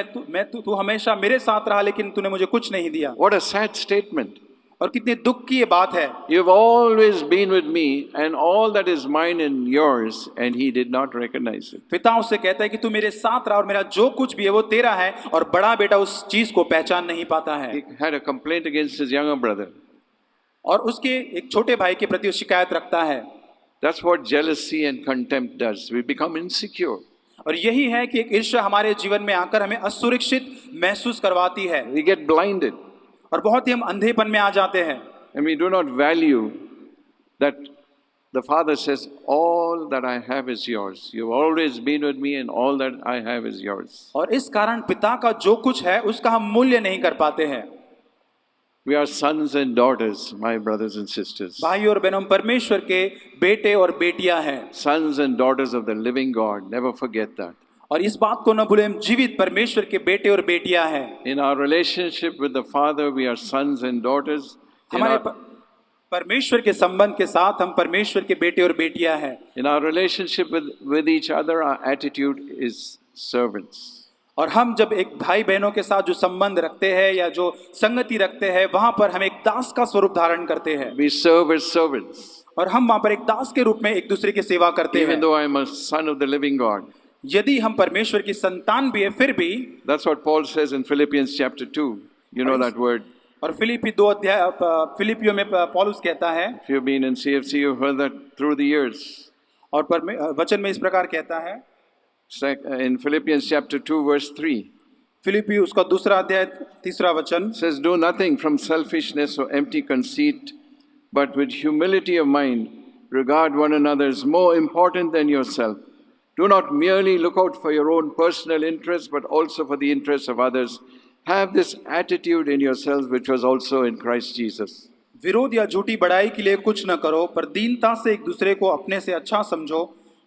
तू हमेशा मेरे साथ रहा लेकिन तूने मुझे कुछ नहीं दिया। What a sad statement. और कितनी दुख की ये बात है। You've always been with me and all that is mine and yours, and he did not recognize it. पिता उससे कहता है कि तू मेरे साथ रहा और मेरा जो कुछ भी है वो तेरा है, और बड़ा बेटा उस चीज को पहचान नहीं पाता है। He had a complaint against his younger brother. और उसके एक छोटे भाई के प्रति शिकायत रखता है। That's what jealousy and contempt does. We become insecure. और यही है कि एक ईर्ष्या हमारे जीवन में आकर हमें असुरक्षित महसूस करवाती है, We get blinded. और बहुत ही हम अंधेपन में आ जाते हैं। And we do not value that the Father says, all that I have is yours. You've always been with me and all that I have is yours. और इस कारण पिता का जो कुछ है उसका हम मूल्य नहीं कर पाते हैं। We are sons and daughters, my brothers and sisters. भाई और बहनों, हम परमेश्वर के बेटे और बेटियां हैं। Sons and daughters of the living God. Never forget that. और इस बात को न भूलें, हम जीवित परमेश्वर के बेटे और बेटियां हैं। In our relationship with the Father, we are sons and daughters. In हमारे our, परमेश्वर के संबंध के साथ हम परमेश्वर के बेटे और बेटियां हैं। In our relationship with each other, our attitude is servants. और हम जब एक भाई बहनों के साथ जो संबंध रखते हैं या जो संगति रखते हैं, वहां पर हम एक दास का स्वरूप धारण करते हैं We serve as servants. और हम वहां पर एक दास के रूप में एक दूसरे की सेवा करते हैं। Even though I am a son of the living God. यदि हम परमेश्वर की संतान भी है, फिर भी That's what Paul says in Philippians chapter 2. You know that word. और फिलिपी 2 अध्याय फिलिपियों में पौलुस कहता है, If you've been in CFC, you've heard that through the years. और वचन में इस प्रकार कहता है, In Philippians chapter 2, verse 3. Philippi उसका दूसरा अध्याय तीसरा वचन Says, do nothing from selfishness or empty conceit, but with humility of mind, regard one another as more important than yourself. Do not merely look out for your own personal interests, but also for the interests of others. Have this attitude in yourselves, which was also in Christ Jesus. विरोध या झूठी बड़ाई के लिए कुछ न करो, पर दीनता से एक दूसरे को अपने से अच्छा समझो।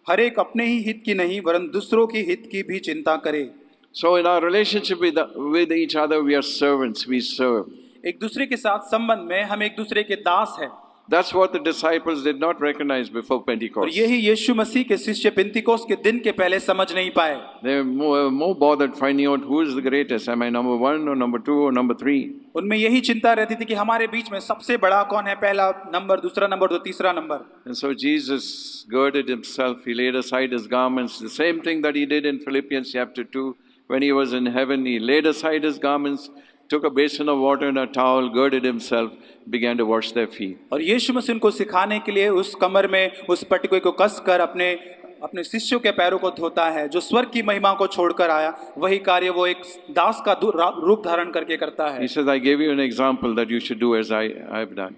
हर एक अपने ही हित की नहीं, वरन दूसरों की हित की भी चिंता करे। So in our relationship with each other, we are servants, we serve. एक दूसरे के साथ संबंध में हम एक दूसरे के दास हैं। That's what the disciples did not recognize before और Pentecost. यही यीशु मसीह के शिष्य पेंतिकोस के दिन के पहले समझ नहीं पाए। They were more bothered finding out who is the greatest. Am I number 1 or number 2 or number 3? उनमें यही चिंता रहती थी कि हमारे बीच में सबसे बड़ा कौन है, पहला नंबर, दूसरा नंबर, तो तीसरा number. And so Jesus girded himself, he laid aside his garments, the same thing that he did in Philippians chapter 2. When he was in heaven, he laid aside his garments, took a basin of water and a towel, girded himself, began to wash their feet. और यीशु मसीह उनको सिखाने के लिए उस कमर में उस पटकुए को कसकर अपने शिष्यों के पैरों को धोता है। जो स्वर्ग की महिमा को छोड़कर आया, वही कार्य वो एक दास का रूप धारण करके करता है। He says, I gave you an example that you should do as I have done.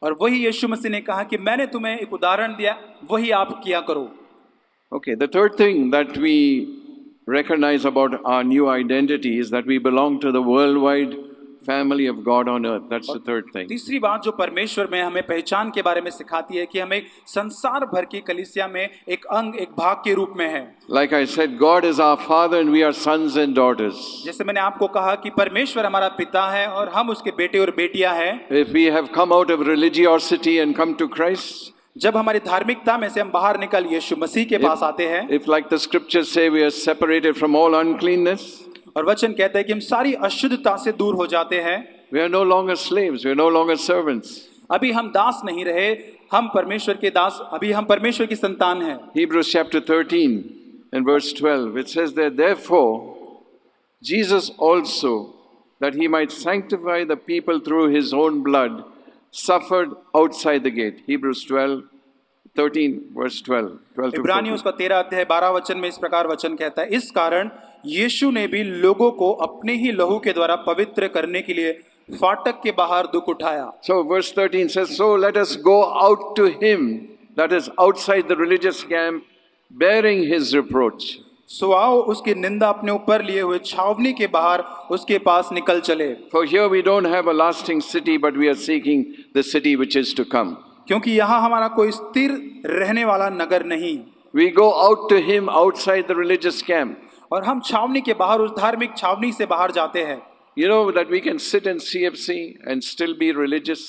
और वही यीशु मसीह ने कहा कि मैंने तुम्हें एक उदाहरण दिया, वही आप किया करो। Okay, the third thing that we recognize about our new identity is that we belong to the worldwide family of God on earth. That's the third thing. तीसरी बात जो परमेश्वर में हमें पहचान के बारे में सिखाती है कि हम एक संसार भर की कलीसिया में एक अंग, एक भाग के रूप में है। Like I said, God is our Father and we are sons and daughters. जैसे मैंने आपको कहा कि परमेश्वर हमारा पिता है और हम उसके बेटे और बेटियां हैं। If we have come out of religiosity and come to Christ, जब हमारी धार्मिकता में से हम बाहर निकल यीशु मसीह के पास आते हैं, if like the scriptures say we are separated from all uncleanness, और वचन कहता है कि हम सारी अशुद्धता से दूर हो जाते हैं, we are no longer slaves, we are no longer servants. अभी हम दास नहीं रहे, हम परमेश्वर के दास, अभी हम परमेश्वर की संतान हैं। Hebrews chapter 13 and verse 12, it says that therefore Jesus also, that he might sanctify the people through his own blood, suffered outside the gate. Hebrews 13 verse 12 to इब्रानियों 14. उसका 13 अध्याय 12 वचन में इस प्रकार वचन कहता है, इस कारण यीशु ने भी लोगों को अपने ही लहू के द्वारा पवित्र करने के लिए फाटक के बाहर दुख उठाया। So verse 13 says, so let us go out to him, that is outside the religious camp, bearing his reproach. सो आओ उसकी निंदा अपने ऊपर लिए हुए छावनी के बाहर उसके पास निकल चले। For here we don't have a lasting city, but we are seeking the city which is to come. क्योंकि यहाँ हमारा कोई स्थिर रहने वाला नगर नहीं। We go out to him outside the religious camp. और हम छावनी के बाहर, उस धार्मिक छावनी से बाहर जाते हैं। You know that we can sit in CFC and still be religious.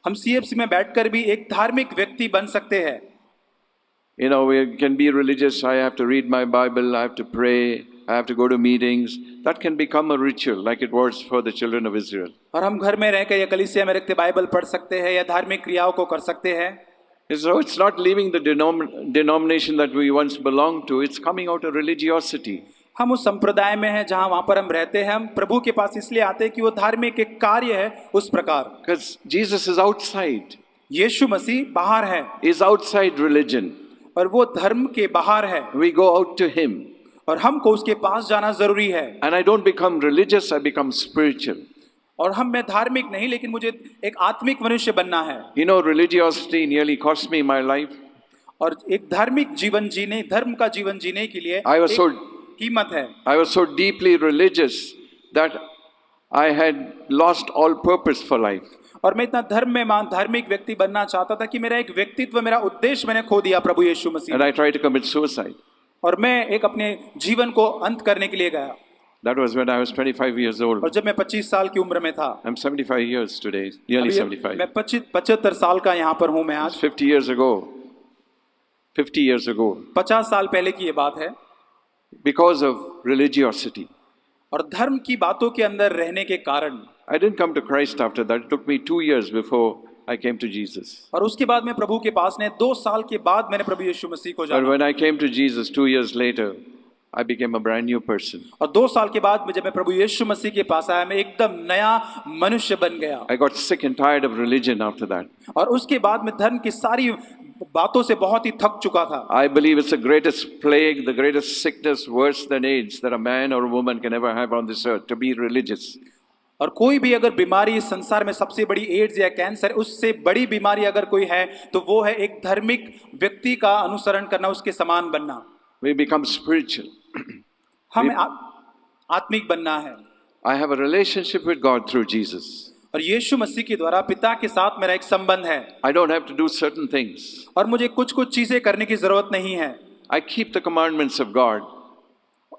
हम CFC में बैठकर भी एक धार्मिक व्यक्ति बन सकते हैं। You know, we can be religious. I have to read my Bible, I have to pray, I have to go to meetings. That can become a ritual like it was for the children of Israel. और हम घर में रहकर या कलीसिया में रहकर Bible पढ़ सकते हैं या धार्मिक क्रियाओं को कर सकते हैं। So it's not leaving the denomination that we once belonged to, it's coming out of religiosity. हम उस संप्रदाय में हैं जहां वहां पर हम रहते हैं, हम प्रभु के पास इसलिए आते हैं कि वो धार्मिक एक कार्य है उस प्रकार। Because Jesus is outside. यीशु मसीह बाहर है He's outside religion. और वो धर्म के बाहर है We go out to him. और हमको उसके पास जाना जरूरी है। And I don't become religious, I become spiritual. और मैं धार्मिक नहीं, लेकिन मुझे एक आत्मिक मनुष्य बनना है। You know, religiosity nearly cost me my life. और एक धार्मिक जीवन जीने, धर्म का जीवन जीने के लिए I was एक so कीमत है। I was so deeply religious that I had lost all purpose for life. और मैं इतना धर्म में धार्मिक व्यक्ति बनना चाहता था कि मेरा एक व्यक्तित्व, मेरा उद्देश्य मैंने खो दिया प्रभु यीशु मसीह। And I tried to commit suicide. और मैं एक अपने जीवन को अंत करने के लिए गया। That was when I was 25 years old. और जब मैं 25 साल की उम्र में था, I'm 75 years today, nearly अभी 75. मैं 75 साल का यहाँ पर हूँ मैं It's आज। 50 years ago. 50 years ago. 50 साल पहले की ये बात है। Because of religiosity. और धर्म की बातों के अंदर रहने के कारण I didn't come to Christ after that. It took me 2 years before I came to Jesus. और उसके बाद मैं प्रभु के पास ने 2 साल के बाद मैंने प्रभु यीशु मसीह को But जाना। when I came to Jesus 2 years later, I became a brand new person. और 2 साल के बाद जब मैं प्रभु यीशु मसीह के पास आया, मैं एकदम नया मनुष्य बन गया। I got sick and tired of religion after that. और उसके बाद मैं धर्म की सारी बातों से बहुत ही थक चुका था। I believe it's the greatest plague, the greatest sickness, worse than AIDS, that a man or a woman can ever have on this earth, to be religious. और कोई भी अगर बीमारी इस संसार में सबसे बड़ी एड्स या कैंसर, उससे बड़ी बीमारी अगर कोई है तो वो है एक धार्मिक व्यक्ति का अनुसरण करना, उसके समान बनना। We become spiritual. हमें आत्मिक बनना है। I have a relationship with God through Jesus. और यीशु मसीह के द्वारा पिता के साथ मेरा एक संबंध है। I don't have to do certain things. और मुझे कुछ कुछ चीजें करने की जरूरत नहीं है। I keep the commandments of God.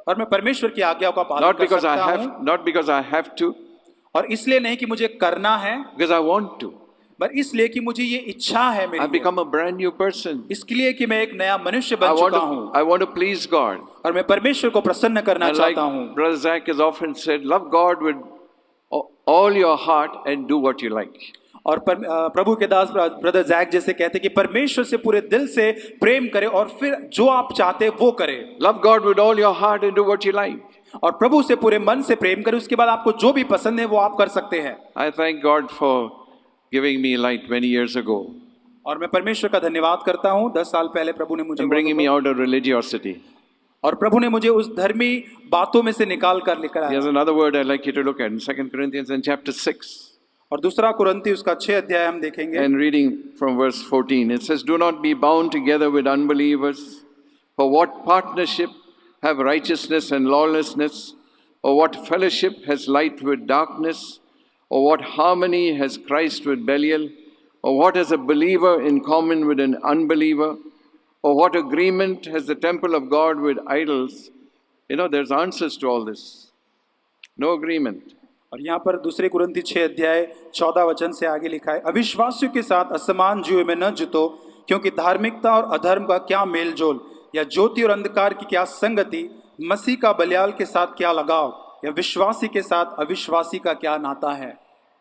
और मैं परमेश्वर की आज्ञाओं का पालन Not कर because I सकता have, हूँ। not because I have to, और इसलिए नहीं कि मुझे करना है, because I want to. पर इसलिए कि मुझे ये इच्छा है मेरी। I've become a brand new person. इसके लिए कि मैं एक नया मनुष्य I बन want चुका to, हूँ I want to please God. और मैं परमेश्वर को प्रसन्न करना And like चाहता हूँ। Brother Zach has often said, love God with all your heart and do what you like. और प्रभु के दास ब्रदर जैक जैसे कहते हैं कि परमेश्वर से पूरे दिल से प्रेम करें और फिर जो आप चाहते हैं वो करें। Love God with all your heart and do what you like. और प्रभु से पूरे मन से प्रेम करें, उसके बाद आपको जो भी पसंद है वो आप कर सकते हैं। I thank God for giving me light many years ago और मैं परमेश्वर का धन्यवाद करता हूँ, 10 साल पहले प्रभु ने मुझे and bringing me out of religiosity. और प्रभु ने मुझे उस धर्मी बातों में से निकाल कर लेकर Here's आया। another word I'd like you to look at in 2 Corinthians in chapter 6 और दूसरा कुरिन्ती उसका 6 अध्याय हम देखेंगे। and reading from verse 14. It says, do not be bound together with unbelievers. For what partnership have righteousness and lawlessness? Or what fellowship has light with darkness? Or what harmony has Christ with Belial? Or what has a believer in common with an unbeliever? Or what agreement has the temple of God with idols? You know, there's answers to all this. No agreement. और यहाँ पर दूसरे कुरिन्ती 6 अध्याय 14 वचन से आगे लिखा है, अविश्वासियों के साथ असमान जुए में न जुतो, क्योंकि धार्मिकता और अधर्म का क्या मेल जोल, या ज्योति और अंधकार की क्या संगति, मसीह का बलियाल के साथ क्या लगाव, या विश्वासी के साथ अविश्वासी का क्या नाता है।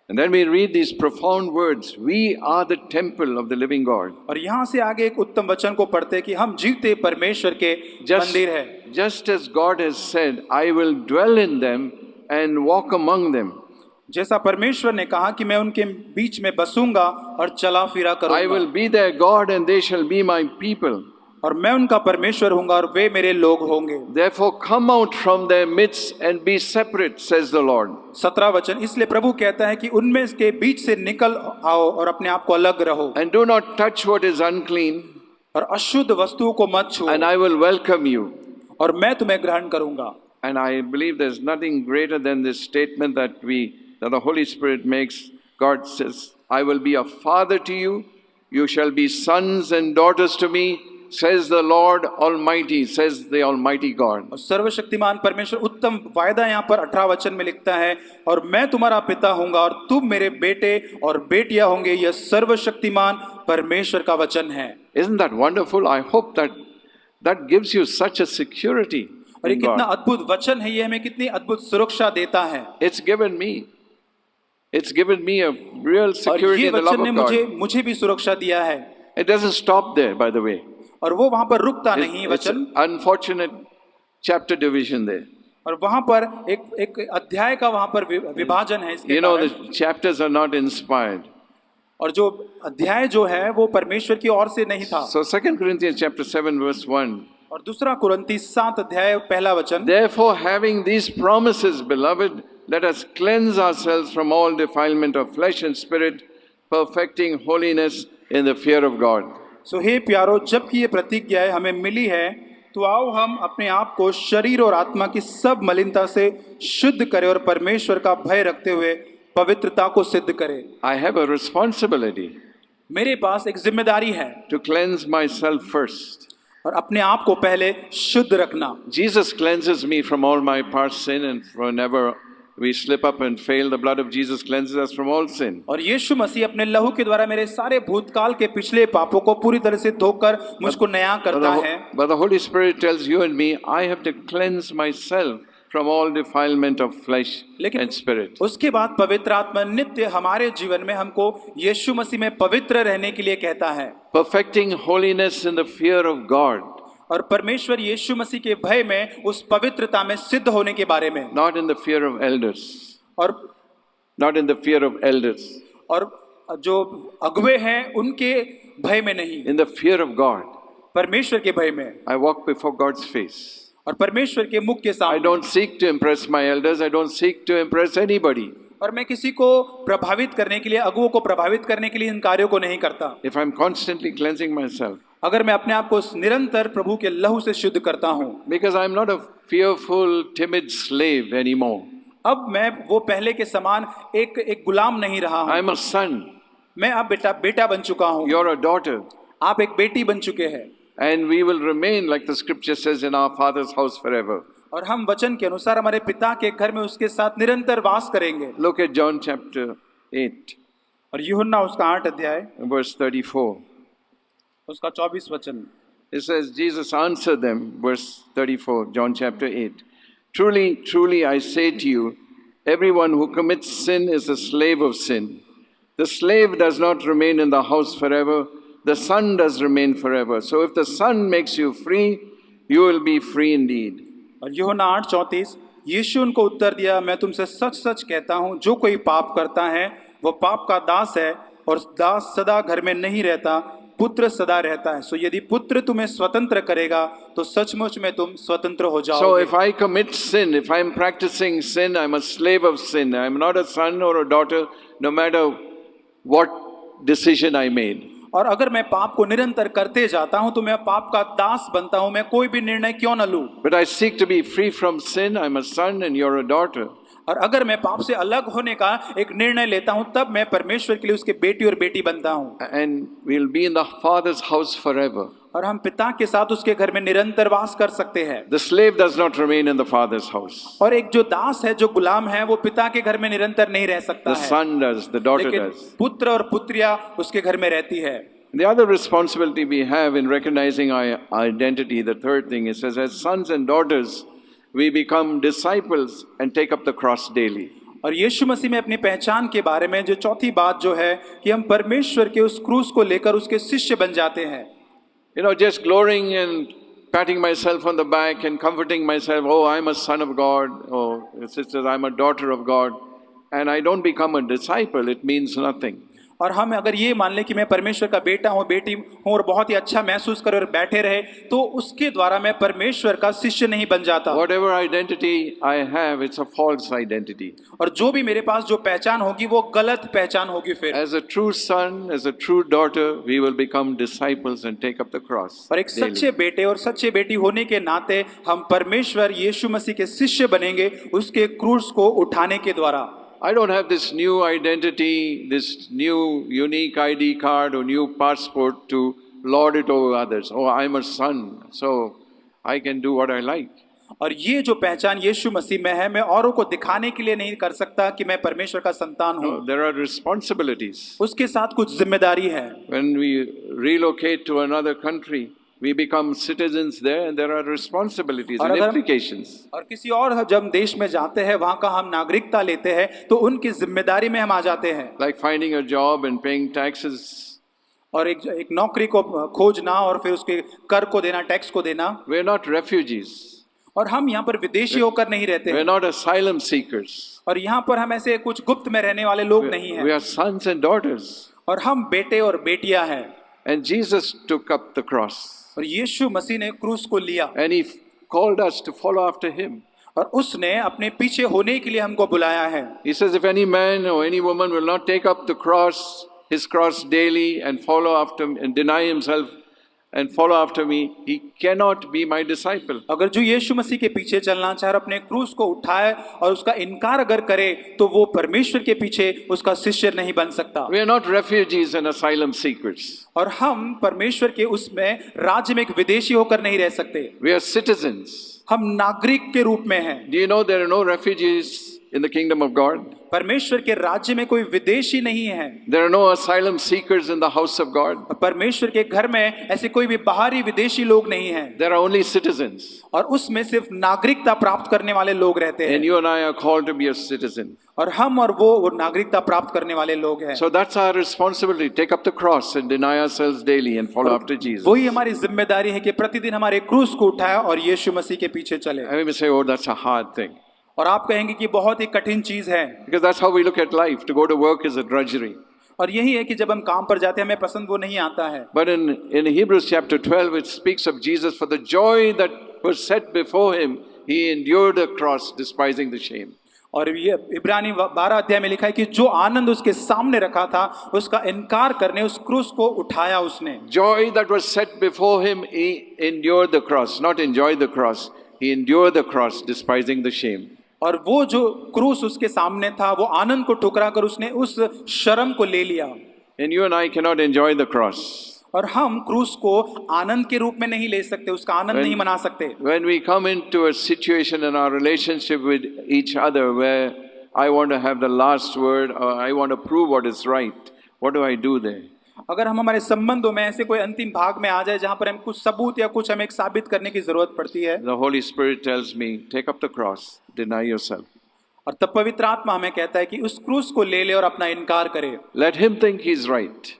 And then we read these profound words, we are the temple of the living God. और यहाँ से आगे एक उत्तम वचन को पढ़ते हैं कि हम जीवते परमेश्वर के मंदिर है। Just as God has said, I will dwell in them and walk among them. जैसा परमेश्वर ने कहा कि मैं उनके बीच में बसूंगा और चला फिरा I will करूंगा, be their God and they shall be my people. और मैं उनका परमेश्वर होऊंगा और वे मेरे लोग होंगे। Therefore come out from their midst and be separate, says the Lord. 17 वचन, इसलिए प्रभु कहता है कि उनमें के बीच से निकल आओ और अपने आप को अलग रहो, And do not touch what is unclean, और अशुद्ध वस्तुओं को मत छुओ, and I will welcome you. और मैं तुम्हें ग्रहण करूंगा। And I believe there's nothing greater than this statement that the Holy Spirit makes. God says, I will be a father to you, you shall be sons and daughters to me, says the Lord Almighty, says the Almighty God. और सर्वशक्तिमान परमेश्वर उत्तम वायदा यहाँ पर 18 वचन में लिखता है, और मैं तुम्हारा पिता होऊंगा और तुम मेरे बेटे और बेटियां होंगे, यह सर्वशक्तिमान परमेश्वर का वचन है। Isn't that wonderful? I hope that gives you such a security. और ये in कितना God. अद्भुत वचन है, ये हमें कितनी अद्भुत सुरक्षा देता है। It's given me a real और security ये in the love वचन ने of God. मुझे भी सुरक्षा दिया है। It doesn't stop there, by the way. और वो वहां पर रुकता नहीं It's वचन, an unfortunate chapter division there. और वहां पर एक अध्याय का वहां पर विभाजन है इसके You know, कारण। the chapters are not inspired. और जो अध्याय जो है वो परमेश्वर की ओर से नहीं था। So 2 Corinthians chapter 7 verse 1. और दूसरा कुरिन्ती 7 अध्याय पहला वचन, Therefore, having these promises, beloved, let us cleanse ourselves from all defilement of flesh and spirit, perfecting holiness in the fear of God. सो हे प्यारो, जबकि ये प्रतिज्ञा हमें मिली है, तो आओ हम अपने आप को शरीर और आत्मा की सब मलिनता से शुद्ध करें और परमेश्वर का भय रखते हुए पवित्रता को सिद्ध करें। I have a responsibility मेरे पास एक जिम्मेदारी है to cleanse myself first. और अपने आप को पहले शुद्ध रखना। Jesus cleanses me from all my past sin, and whenever we slip up and fail, the blood of Jesus cleanses us from all sin. और यीशु मसीह अपने लहू के द्वारा मेरे सारे भूतकाल के पिछले पापों को पूरी तरह से धोकर मुझको नया करता है। But the Holy Spirit tells you and me, I have to cleanse myself from all defilement of flesh and spirit. उसके बाद पवित्र आत्मा नित्य हमारे जीवन में हमको यीशु मसीह में पवित्र रहने के लिए कहता है। Perfecting holiness in the fear of God. और परमेश्वर यीशु मसीह के भय में उस पवित्रता में सिद्ध होने के बारे में। Not in the fear of elders. और Not in the fear of elders. और जो अगुवे हैं उनके भय में नहीं, In the fear of God. परमेश्वर के भय में। I walk before God's face. और परमेश्वर के मुख के I सामने। don't seek to impress my elders. I don't seek to impress anybody. और मैं किसी को प्रभावित करने के लिए, अगुवों को प्रभावित करने के लिए इन कार्यों को नहीं करता। If I'm constantly cleansing myself. अगर मैं अपने आप को निरंतर प्रभु के लहू से शुद्ध करता हूँ। Because I'm not a fearful, timid slave anymore. अब मैं वो पहले के समान एक गुलाम नहीं रहा हूँ। I'm a son. मैं अब बेटा बन चुका हूँ। You're a daughter. आप एक बेटी बन चुके हैं। And we will remain, like the scripture says, in our Father's house forever. और हम वचन के अनुसार हमारे पिता के घर में उसके साथ निरंतर वास करेंगे। Look at John chapter 8, और यूहन्ना उसका 8 अध्याय verse 34. उसका 24 वचन। It says, Jesus answered them, verse 34, John chapter 8. Truly, truly, I say to you, everyone who commits sin is a slave of sin. The slave does not remain in the house forever. The Son does remain forever. So if the Son makes you free, you will be free indeed. और यूहन्ना 8:34, यीशु उनको उत्तर दिया, मैं तुमसे सच सच कहता हूँ, जो कोई पाप करता है वो पाप का दास है, और दास सदा घर में नहीं रहता, पुत्र सदा रहता है। सो यदि पुत्र तुम्हें स्वतंत्र करेगा तो सचमुच में तुम स्वतंत्र हो So जाओगे। if I commit sin, if I'm practicing sin, I'm a slave of sin. I'm not a son or a daughter, no matter what decision I made. और अगर मैं पाप को निरंतर करते जाता हूं तो मैं पाप का दास बनता हूं, मैं कोई भी निर्णय क्यों न लूं। But I seek to be free from sin. I'm a son and you're a daughter. और अगर मैं पाप से अलग होने का एक निर्णय लेता हूं तब मैं परमेश्वर के लिए उसके बेटी और बेटी बनता हूं। And we'll be in the Father's house forever. और हम पिता के साथ उसके घर में निरंतर वास कर सकते हैं। The slave does not remain in the Father's house. और एक जो दास है, जो गुलाम है, वो पिता के घर में निरंतर नहीं रह सकता The है, son does, the daughter लेकिन does. पुत्र और पुत्रिया उसके घर में रहती है। The other responsibility we have in recognizing our identity, the third thing, it says, as sons and daughters, we become disciples and take up the cross daily. और यीशु मसीह में अपनी पहचान के बारे में जो चौथी बात जो है कि हम परमेश्वर के उस क्रूस को लेकर उसके शिष्य बन जाते हैं। You know, just glorying and patting myself on the back and comforting myself, oh, I'm a son of God, oh, sisters, I'm a daughter of God, and I don't become a disciple, it means nothing. और हम अगर ये मान लें कि मैं परमेश्वर का बेटा हूँ, बेटी हूँ, और बहुत ही अच्छा महसूस करें और बैठे रहे, तो उसके द्वारा मैं परमेश्वर का शिष्य नहीं बन जाता। Whatever identity I have, it's a false identity. और जो भी मेरे पास जो पहचान होगी वो गलत पहचान होगी फिर। As a true son, as a true daughter, we will become disciples and take up the cross. और एक daily. सच्चे बेटे और सच्चे बेटी होने के नाते हम परमेश्वर यीशु मसीह के शिष्य बनेंगे उसके क्रूस को उठाने के द्वारा। I don't have this new identity, this new unique ID card or new passport to lord it over others. Oh, I'm a son, so I can do what I like. और ये जो पहचान यीशु मसीह में है, मैं औरों को दिखाने के लिए नहीं कर सकता कि मैं परमेश्वर का संतान हूँ। No, there are responsibilities. उसके साथ कुछ जिम्मेदारी है। When we relocate to another country, we become citizens there and there are responsibilities और and अगर implications. और किसी और जब देश में जाते हैं वहाँ का हम नागरिकता लेते हैं तो उनकी जिम्मेदारी में हम आ जाते हैं। Like finding a job and paying taxes. और एक नौकरी को खोजना और फिर उसके कर को देना, टैक्स को देना। We're not refugees. और हम यहाँ पर विदेशी होकर नहीं रहते We're हैं, not asylum seekers. और यहाँ पर हम ऐसे कुछ गुप्त में रहने वाले लोग नहीं We हैं, are sons and daughters. और हम बेटे और बेटियां हैं। And Jesus took up the cross. और यीशु मसीह ने क्रूस को लिया And he called us to follow after him. और उसने अपने पीछे होने के लिए हमको बुलाया है। He says, if any man or any woman will not take up the cross, his cross daily and follow after him and deny himself, and follow after me, he cannot be my disciple. अगर जो यीशु मसीह के पीछे चलना चाहे और अपने क्रूस को उठाए और उसका इनकार अगर करे तो वो परमेश्वर के पीछे उसका शिष्य नहीं बन सकता। We are not refugees and asylum seekers. और हम परमेश्वर के उसमें राज्य में एक विदेशी होकर नहीं रह सकते। We are citizens. हम नागरिक के रूप में हैं। Do you know there are no refugees in the kingdom of God? परमेश्वर के राज्य में कोई विदेशी नहीं है। There are no asylum seekers in the house of God. परमेश्वर के घर में ऐसे कोई भी बाहरी विदेशी लोग नहीं हैं। There are only citizens. और उसमें सिर्फ नागरिकता प्राप्त करने वाले लोग रहते And हैं। you and I are called to be a citizen. और हम और वो नागरिकता प्राप्त करने वाले लोग हैं। So that's our responsibility. Take up the cross and deny ourselves daily and follow after Jesus. वही हमारी जिम्मेदारी है कि प्रतिदिन हमारे क्रूस को उठाए और यीशु मसीह के पीछे चले। I may say, oh, that's a hard thing. और आप कहेंगे कि बहुत ही कठिन चीज है। Because that's how we look at life. To go to work is a drudgery. और यही है कि जब हम काम पर जाते हैं हमें पसंद वो नहीं आता है। But in Hebrews chapter 12, it speaks of Jesus, for the joy that was set before him, he endured the cross, despising the shame. और ये इब्रानी 12 अध्याय में लिखा है कि जो आनंद उसके सामने रखा था उसका इनकार करने उस क्रूस को उठाया उसने। Joy that was set before him, he endured the cross, not enjoyed the cross. He endured the cross, despising the shame. और वो जो क्रूस उसके सामने था वो आनंद को ठुकरा कर उसने उस शर्म को ले लिया। And you and I cannot enjoy the cross. और हम क्रूस को आनंद के रूप में नहीं ले सकते, उसका आनंद नहीं मना सकते। When we come into a situation in our relationship with each other where I want to have the last word or I want to prove what is right, what do I do there? अगर हम हमारे संबंधों में ऐसे कोई अंतिम भाग में आ जाए जहां पर हम कुछ सबूत या कुछ हमें साबित करने की जरूरत पड़ती है, The Holy Spirit tells me, take up the cross, deny yourself. और तब पवित्र आत्मा हमें कहता है कि उस क्रूस को ले ले और अपना इनकार करे। Let him think he's right.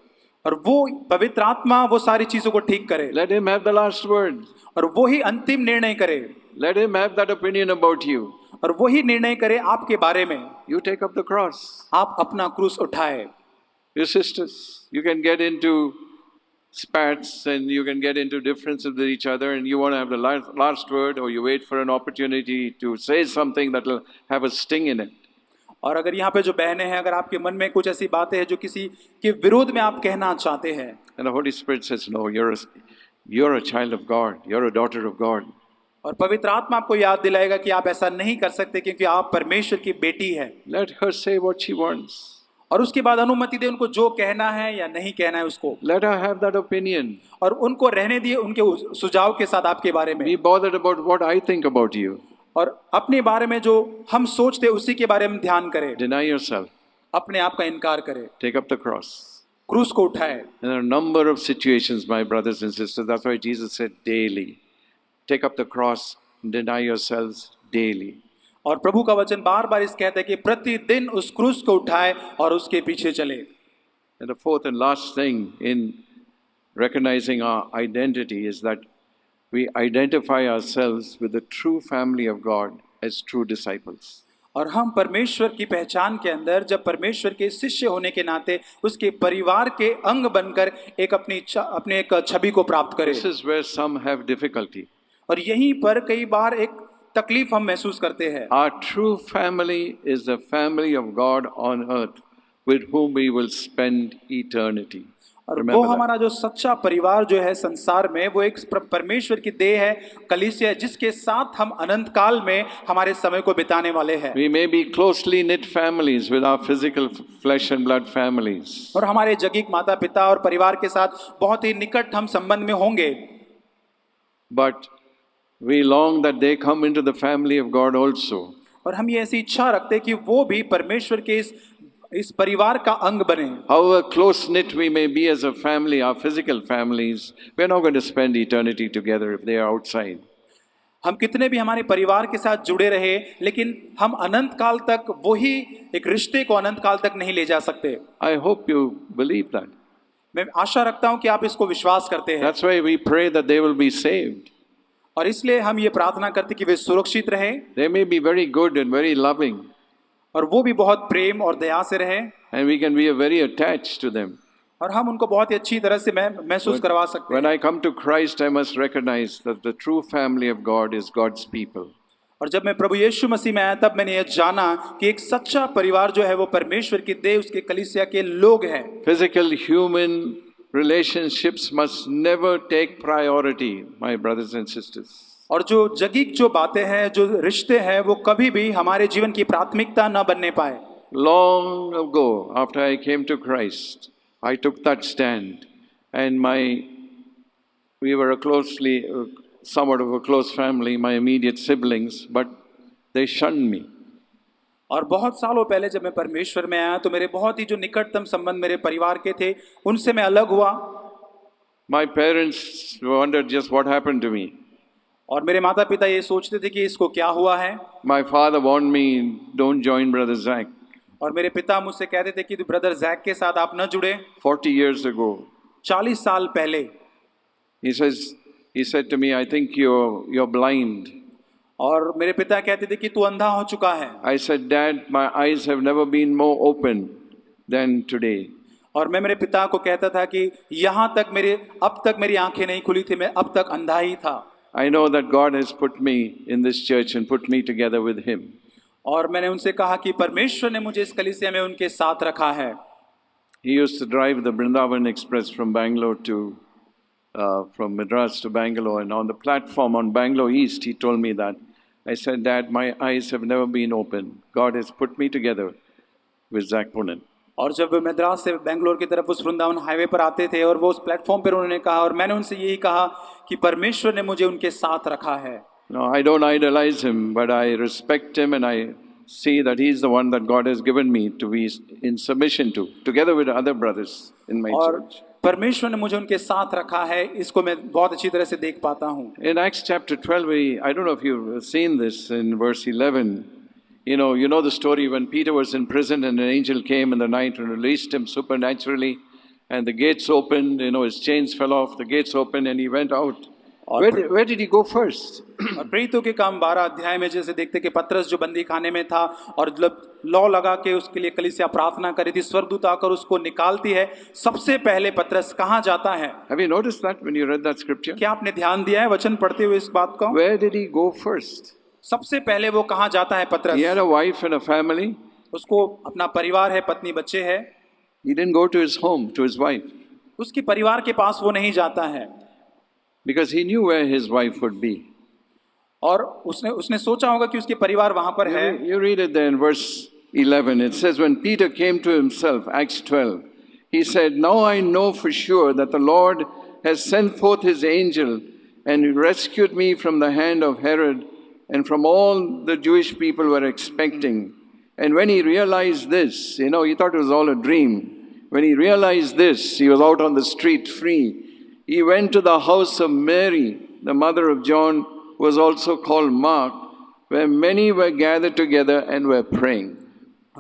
और वो पवित्र आत्मा वो सारी चीजों को ठीक करे। Let him have the last word. और वो ही अंतिम निर्णय करे। Let him have that opinion about you. और वो ही निर्णय करे आपके बारे में। You take up the cross. आप अपना क्रूस उठाए। Your sisters, you can get into spats and you can get into differences with each other and you want to have the last word or you wait for an opportunity to say something that will have a sting in it. और अगर यहाँ पे जो बहनें हैं, अगर आपके मन में कुछ ऐसी बातें हैं जो किसी के विरोध में आप कहना चाहते हैं, And the Holy Spirit says, no, you're a child of God. You're a daughter of God. और पवित्र आत्मा आपको याद दिलाएगा कि आप ऐसा नहीं कर सकते क्योंकि आप परमेश्वर की बेटी है। Let her say what she wants. और उसके बाद अनुमति दे उनको जो कहना है या नहीं कहना है उसको। Let her have that opinion. और उनको रहने दिए उनके सुझाव के साथ आपके बारे में। Be bothered about what I think about you. और अपने बारे में जो हम सोचते उसी के बारे में ध्यान करें। Deny yourself. अपने आप का इनकार करें। Take up the cross. क्रूस को उठाए। There are a number of situations, my brothers and sisters. That's why Jesus said daily. Take up the cross, deny yourselves daily. और प्रभु का वचन बार बार इस कहता है कि प्रतिदिन उस क्रूस को उठाए और उसके पीछे चले। And the fourth and last thing in recognizing our identity is that we identify ourselves with the true family of God as true disciples. और हम परमेश्वर की पहचान के अंदर जब परमेश्वर के शिष्य होने के नाते उसके परिवार के अंग बनकर एक अपने एक छवि को प्राप्त करें। This is where some have difficulty. और यहीं पर कई बार एक तकलीफ हम महसूस करते हैं। Our true family is the family of God on earth with whom we will spend eternity. और Remember वो that. हमारा जो सच्चा परिवार जो है संसार में वो एक परमेश्वर की देह है, कलीसिया है, जिसके साथ हम अनंत काल में हमारे समय को बिताने वाले हैं। We may be closely knit families with our physical flesh and blood families. और हमारे जगीक माता पिता और परिवार के साथ बहुत ही निकट हम संबंध में होंगे। But we long that they come into the family of God also. और हम ये ऐसी इच्छा रखते हैं कि वो भी परमेश्वर के इस परिवार का अंग बने। However close knit we may be as a family, our physical families, we're not going to spend eternity together if they are outside. हम कितने भी हमारे परिवार के साथ जुड़े रहे, लेकिन हम अनंत काल तक वही एक रिश्ते को अनंत काल तक नहीं ले जा सकते। I hope you believe that. मैं आशा रखता हूं कि आप इसको विश्वास करते हैं। That's why we pray that they will be saved. और इसलिए हम ये प्रार्थना करते कि वे सुरक्षित रहें। They may be very good and very loving. और वो भी बहुत प्रेम और दया से रहें। And we can be very attached to them. और हम उनको बहुत ही अच्छी तरह से महसूस करवा सकते हैं। When I come to Christ, I must recognize that the true family of God is God's people. और जब मैं प्रभु यीशु मसीह में आया तब मैंने ये जाना कि एक सच्चा परिवार जो है वो परमेश्वर की देह उसके कलीसिया के लोग हैं। Physical, human relationships must never take priority, my brothers and sisters. और जो जगीक जो बातें हैं, जो रिश्ते हैं, वो कभी भी हमारे जीवन की प्राथमिकता न बनने पाए। Long ago, after I came to Christ, I took that stand, and we were somewhat of a close family, my immediate siblings, but they shunned me. और बहुत सालों पहले जब मैं परमेश्वर में आया तो मेरे बहुत ही जो निकटतम संबंध मेरे परिवार के थे, उनसे मैं अलग हुआ। My parents wondered just what happened to me. और मेरे माता पिता ये सोचते थे कि इसको क्या हुआ है। My father warned me, don't join Brother Zach. और मेरे पिता मुझसे कहते थे कि ब्रदर जैक के साथ आप न जुड़े। 40 years ago. 40 साल पहले। He said to me, I think you're blind. और मेरे पिता कहते थे कि तू अंधा हो चुका है। I said, Dad, my eyes have never been more open than today. और मैं मेरे पिता को कहता था कि अब तक मेरी आंखें नहीं खुली थी, मैं अब तक अंधा ही था। I know that God has put me in this church and put me together with Him. और मैंने उनसे कहा कि परमेश्वर ने मुझे इस कलीसिया में उनके साथ रखा है। He used to drive the Vrindavan Express from Madras to Bangalore, and on the platform on Bangalore East, he told me that. I said, Dad, my eyes have never been open. God has put me together with Zach Punan. और जब वे मद्रास से बेंगलोर की तरफ उस Vrindavan highway पर आते थे और वो उस प्लेटफॉर्म पर उन्होंने कहा, और मैंने उनसे यही कहा कि परमेश्वर ने मुझे उनके साथ रखा है। No, I don't idolize him, but I respect him and I see that he's the one that God has given me to be in submission to, together with other brothers in my church. परमेश्वर ने मुझे उनके साथ रखा है, इसको मैं बहुत अच्छी तरह से देख पाता हूँ। In Acts chapter 12, I don't know if you've seen this in verse 11. You know the story when Peter was in prison and an angel came in the night and released him supernaturally, and the gates opened. His chains fell off. The gates opened and he went out. Where did he go first? और प्रेरितों के काम 12 अध्याय में जैसे देखते कि पतरस जो बंदी खाने में था और लौ लगा के उसके लिए कलीसिया प्रार्थना करी थी, स्वर्गदूत आकर उसको निकालती है। सबसे पहले पतरस कहाँ जाता है? Have you noticed that when you read that scripture? क्या आपने ध्यान दिया है वचन पढ़ते हुए इस बात को? Where did he go first? सबसे पहले वो कहाँ जाता है पतरस? He had a wife and a family. उसको अपना परिवार है, पत्नी बच्चे है। He didn't go to his home, to his wife. उसके परिवार के पास वो नहीं जाता है। Because he knew where his wife would be. और उसने सोचा होगा कि उसके परिवार वहां पर है। You read it there in verse 11. It says, when Peter came to himself, Acts 12, he said, now I know for sure that the Lord has sent forth his angel and rescued me from the hand of Herod and from all the Jewish people were expecting. And when he realized this, he thought it was all a dream. When he realized this, he was out on the street free. He went to the house of Mary, the mother of John, who was also called Mark, where many were gathered together and were praying.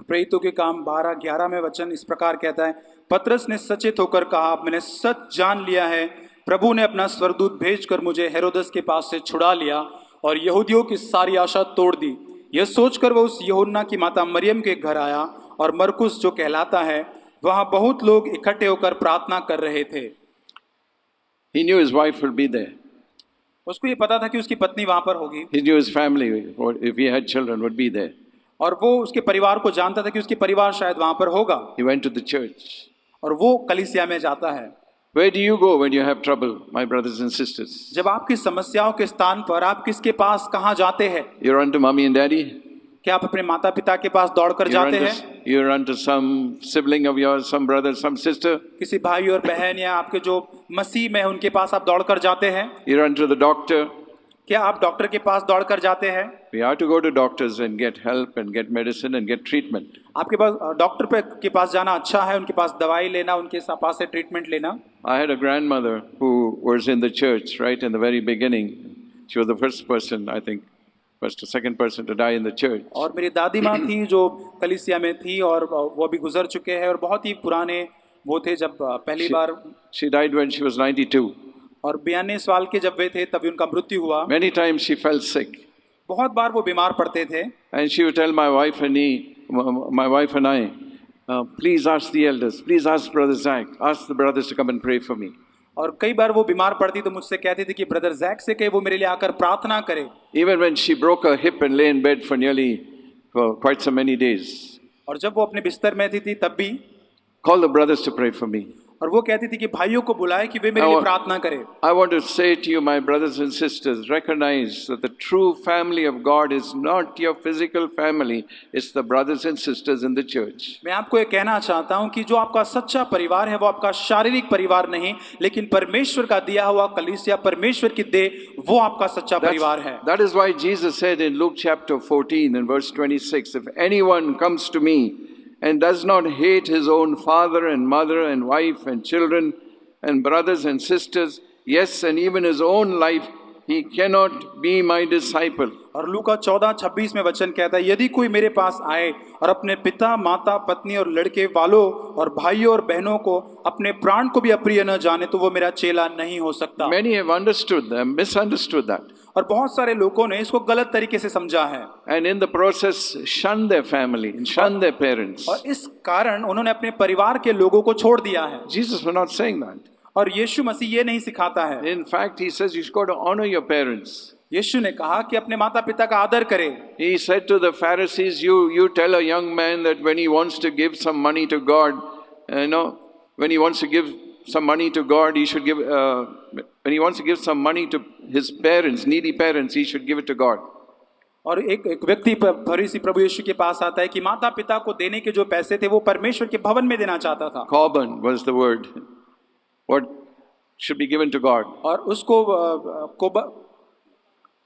प्रेरितों के काम 12-11 में वचन इस प्रकार कहता है, पतरस ने सचेत होकर कहा, मैंने सच जान लिया है, प्रभु ने अपना स्वर्गदूत भेजकर मुझे हेरोदस के पास से छुड़ा लिया और यहूदियों की सारी आशा तोड़ दी। यह सोचकर वह उस यूहन्ना की माता मरियम के घर आया और मरकुस जो कहलाता है, वहां बहुत लोग इकट्ठे होकर प्रार्थना कर रहे थे। He knew his wife would be there. उसको ये पता था कि उसकी पत्नी वहां पर होगी। He knew his family, if he had children, would be there. और वो उसके परिवार को जानता था कि उसके परिवार शायद वहां पर होगा। He went to the church. और वो कलीसिया में जाता है। Where do you go when you have trouble, my brothers and sisters? जब आपकी समस्याओं के स्थान पर आप किसके पास कहाँ जाते हैं? You run to mommy and daddy? क्या आप अपने माता पिता के पास दौड़कर जाते हैं? You run to some sibling of yours, some brother, some sister? किसी भाई और बहन या आपके जो मसीह में उनके पास आप दौड़कर जाते हैं? You run to the doctor? क्या आप डॉक्टर के पास दौड़कर जाते हैं? We have to go to doctors and get help and get medicine and get treatment. आपके पास डॉक्टर के पास जाना अच्छा है, उनके पास दवाई लेना, उनके पास से ट्रीटमेंट लेना। I had a grandmother who was in the church right in the very beginning. She was the first person, I think, first or second person to die in the church. और मेरी दादी माँ थी जो कलीसिया में थी और वो भी गुजर चुके हैं और बहुत ही पुराने वो थे जब पहली बार। She died when she was 92. और 92 साल के जब वे थे तभी उनका मृत्यु हुआ। Many times she fell sick. बहुत बार वो बीमार पड़ते थे। And she would tell my wife and I, please ask the elders, please ask Brother Zach, ask the brothers to come and pray for me. और कई बार वो बीमार पड़ती तो मुझसे कहती थी कि ब्रदर जैक से कहे वो मेरे लिए आकर प्रार्थना करे। Even when she broke her hip and lay in bed for quite so many days. और जब वो अपने बिस्तर में थी तब भी call the brothers to pray for me. और वो कहती थी कि भाइयों को बुलाए कि वे मेरे लिए प्रार्थना करें। I want to say to you, my brothers and sisters, recognize that the true family of God is not your physical family, it's the brothers and sisters in the church. मैं आपको ये कहना चाहता हूं कि जो आपका सच्चा परिवार है वो आपका शारीरिक परिवार नहीं, लेकिन परमेश्वर का दिया हुआ कलीसिया, परमेश्वर की देह, वो आपका सच्चा परिवार है। That is why Jesus said in Luke chapter 14 and verse 26, if anyone comes to me and does not hate his own father and mother and wife and children and brothers and sisters, yes, and even his own life, he cannot be my disciple. और लूका 14:26 में वचन कहता है, यदि कोई मेरे पास आए और अपने पिता, माता, पत्नी और लड़के वालों और भाइयों और बहनों को, अपने प्राण को भी अप्रिय न जाने, तो वो मेरा चेला नहीं हो सकता। Many have misunderstood that. और बहुत सारे लोगों ने इसको गलत तरीके से समझा है, And in the process, shun their family and shun their parents. और इस कारण उन्होंने अपने परिवार के लोगों को छोड़ दिया है। Jesus was not saying that. और यीशु मसीह ये नहीं सिखाता है। In fact, he says you've got to honor your parents. यीशु ने कहा कि अपने माता पिता का आदर करें। He said to the Pharisees, you tell a young man that when he wants to give some money to God, when he wants to give some money to God, he should give, when he wants to give some money to his parents, needy parents, he should give it to God. और एक व्यक्ति फरीसी प्रभु यीशु के पास आता है कि माता पिता को देने के जो पैसे थे वो परमेश्वर के भवन में देना चाहता था। Korban was the word. What should be given to God. और उसको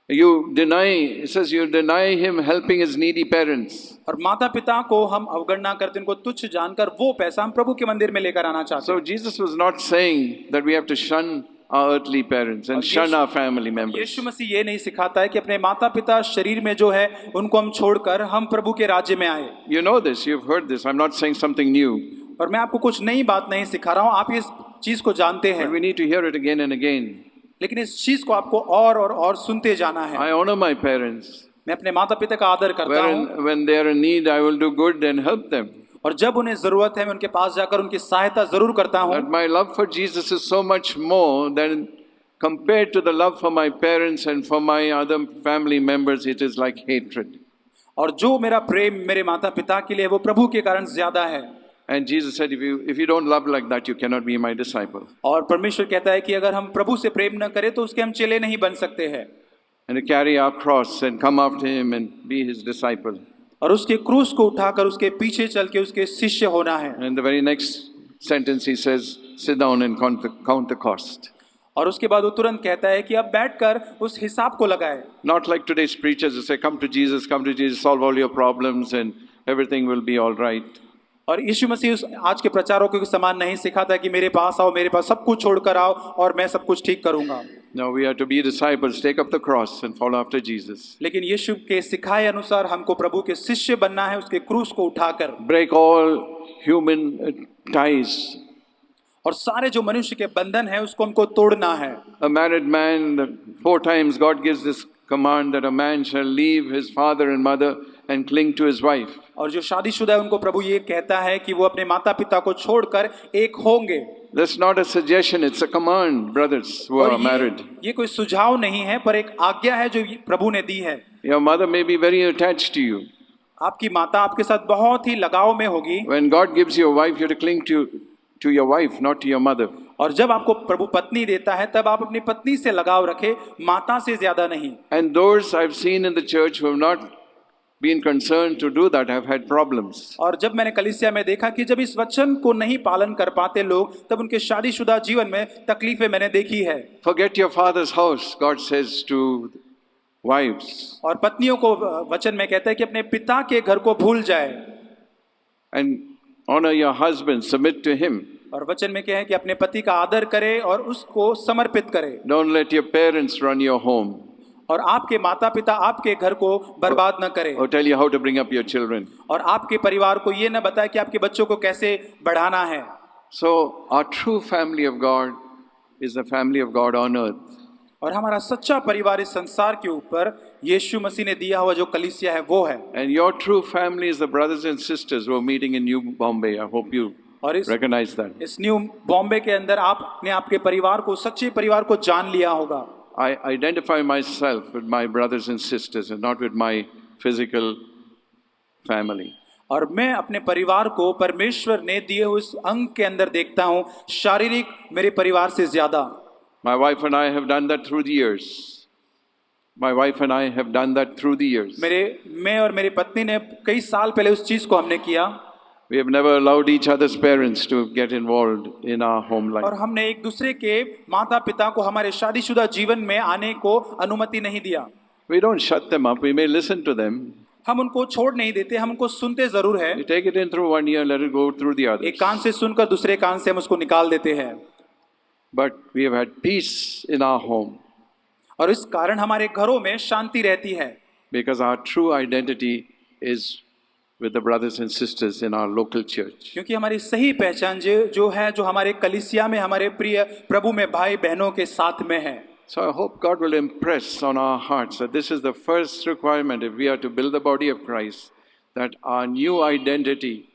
You deny, it says you deny him helping his needy parents. और माता पिता को हम अवगणना करते, उनको तुच्छ जानकर वो पैसा हम प्रभु के मंदिर में लेकर आना चाहते हैं। So Jesus was not saying that we have to shun our earthly parents and shun our family members. यीशु मसीह ये नहीं सिखाता है कि अपने माता पिता शरीर में जो है उनको हम छोड़कर हम प्रभु के राज्य में आए। You know this, you've heard this. I'm not saying something new. और मैं आपको कुछ नई बात नहीं सिखा रहा हूँ, आप इस चीज को जानते हैं। But we need to hear it again and again. लेकिन इस चीज को आपको और सुनते जाना है। I honor my parents. मैं अपने माता पिता का आदर करता हूँ। When they are in need, I will do good and help them. और जब उन्हें जरूरत है मैं उनके पास जाकर उनकी सहायता जरूर करता हूँ। But my love for Jesus is so much more than compared to the love for my parents and for my other family members. It is like hatred. और जो मेरा प्रेम मेरे माता पिता के लिए वो प्रभु के कारण ज्यादा है। And Jesus said, if you don't love like that, you cannot be my disciple. और परमेश्वर कहता है कि अगर हम प्रभु से प्रेम न करें तो उसके हम चेले नहीं बन सकते हैं। And to carry our cross and come after him and be his disciple. और उसके क्रूस को उठाकर उसके पीछे चल के उसके शिष्य होना है। And the very next sentence he says, sit down and count the cost. और उसके बाद वो तुरंत कहता है कि अब बैठकर उस हिसाब को लगाए। Not like today's preachers who say, come to Jesus, solve all your problems and everything will be all right. और यीशु मसीह उस आज के प्रचारों के समान नहीं सिखाता कि मेरे पास आओ, मेरे पास सब कुछ छोड़कर आओ और मैं सब कुछ ठीक करूंगा। No, we are to be disciples, take up the cross and follow after Jesus. लेकिन यीशु के सिखाए अनुसार हमको प्रभु के शिष्य बनना है, उसके क्रूस को उठाकर। Break all human ties. और सारे जो मनुष्य के बंधन है उसको हमको तोड़ना है। A married man, 4 times God gives this command that a man shall leave his father and mother and cling to his wife. और जो शादीशुदा है उनको प्रभु ये कहता है कि वो अपने माता पिता को छोड़कर एक होंगे। That's not a suggestion, it's a command, brothers who are married. ये कोई सुझाव नहीं है पर एक आज्ञा है जो प्रभु ने दी है। Your mother may be very attached to you. आपकी माता आपके साथ बहुत ही लगाव में होगी। When God gives you a wife, you have to cling to your wife, not to your mother. और जब आपको प्रभु पत्नी देता है तब आप अपनी पत्नी से लगाव रखें, माता से ज्यादा नहीं। And those I've seen in the church who have not been concerned to do that have had problems. और जब मैंने कलीसिया में देखा कि जब इस वचन को नहीं पालन कर पाते लोग, तब उनके शादीशुदा जीवन में तकलीफें मैंने देखी है। Forget your father's house, God says to wives. और पत्नियों को वचन में कहता है कि अपने पिता के घर को भूल जाए। And honor your husband, submit to him. और वचन में क्या है कि अपने पति का आदर करे और उसको समर्पित करे। Don't let your parents run your home. और आपके माता पिता आपके घर को बर्बाद न करें। Or tell you how to bring up your children. और आपके परिवार को ये न बताए कि आपके बच्चों को कैसे बढ़ाना है। So our true family of God is the family of God on earth. और हमारा सच्चा परिवार इस संसार के ऊपर यीशु मसीह ने दिया हुआ जो कलीसिया है वो है। And your true family is the brothers and sisters who are meeting in New Bombay. I hope you recognize that. इस न्यू बॉम्बे के अंदर आपने आपके परिवार को, सच्चे परिवार को जान लिया होगा। I identify myself with my brothers and sisters and not with my physical family. और मैं अपने परिवार को परमेश्वर ने दिए हुए उस अंग के अंदर देखता हूँ, शारीरिक मेरे परिवार से ज्यादा। My wife and I have done that through the years. My wife and I have done that through the years. मैं और मेरी पत्नी ने कई साल पहले उस चीज को हमने किया। We have never allowed each other's parents to get involved in our home और life. हमने एक दूसरे के माता पिता को हमारे शादीशुदा जीवन में आने को अनुमति नहीं दिया। We don't shut them up. We may listen to them. हम उनको छोड़ नहीं देते, हम उनको सुनते जरूर है। We take it in through one ear, let it go through the other. एक कान से सुनकर दूसरे कान से हम उसको निकाल देते हैं। But we have had peace in our home और इस कारण हमारे घरों में शांति रहती है, because our true identity is with the brothers and sisters in our local church. क्योंकि हमारी सही पहचान जो है, जो हमारे कलीसिया में हमारे प्रिय प्रभु में भाई बहनों के साथ में है। So I hope God will impress on our hearts that this is the first requirement if we are to build the body of Christ, that our new identity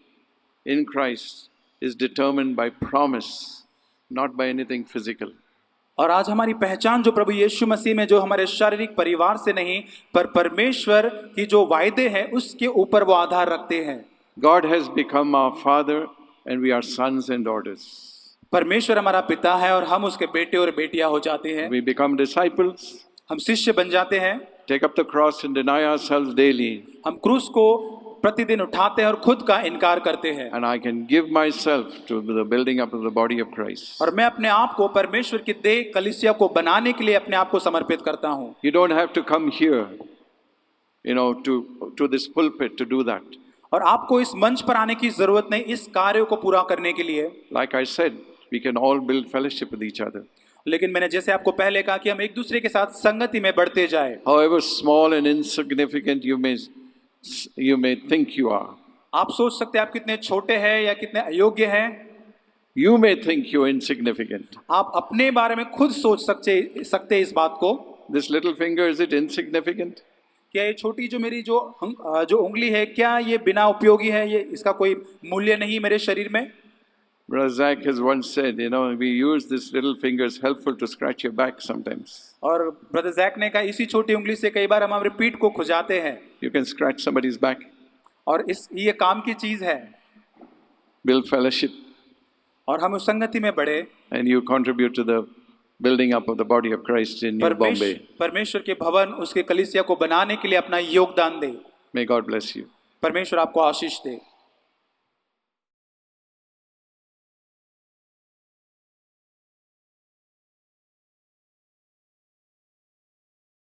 in Christ is determined by promise, not by anything physical. और आज हमारी पहचान जो प्रभु यीशु मसीह में, जो हमारे शारीरिक परिवार से नहीं पर परमेश्वर की जो वायदे हैं उसके ऊपर वो आधार रखते हैं। God has become our Father and we are sons and daughters. परमेश्वर हमारा पिता है और हम उसके बेटे और बेटियां हो जाते हैं। We become disciples, हम शिष्य बन जाते हैं। take up the cross and deny ourselves daily. हम क्रूस को प्रतिदिन उठाते हैं और खुद का इनकार करते हैं। And I can give myself to the building up of the body of Christ. और मैं अपने आप को परमेश्वर की देह कलीसिया को बनाने के लिए अपने आप को समर्पित करता हूँ। You don't have to come here, to this pulpit to do that. और आपको इस मंच पर आने की जरूरत नहीं इस कार्य को पूरा करने के लिए। Like I said, we can all build fellowship with each other. लेकिन मैंने जैसे आपको पहले कहा कि हम एक दूसरे के साथ संगति में बढ़ते जाए। However small and insignificant you may think you are. आप सोच सकते हैं आप कितने छोटे हैं या कितने अयोग्य हैं। You may think you're insignificant. आप अपने बारे में खुद सोच सकते हैं इस बात को। This little finger, is it insignificant? क्या ये छोटी जो मेरी जो उंगली है, क्या ये बिना उपयोगी है? ये इसका कोई मूल्य नहीं मेरे शरीर में? Brother Zach has once said, we use this little finger is helpful to scratch your back sometimes. और ब्रदर जैक ने कहा इसी छोटी उंगली से कई बार हम हमारी पीठ को खुजाते हैं। You can scratch somebody's back. और ये काम की चीज है। Build fellowship. और हम उस संगति में बढ़े। And you contribute to the building up of the body of Christ in New Bombay. परमेश्वर के भवन उसके कलीसिया को बनाने के लिए अपना योगदान दे। May God bless you. परमेश्वर आपको आशीष दे।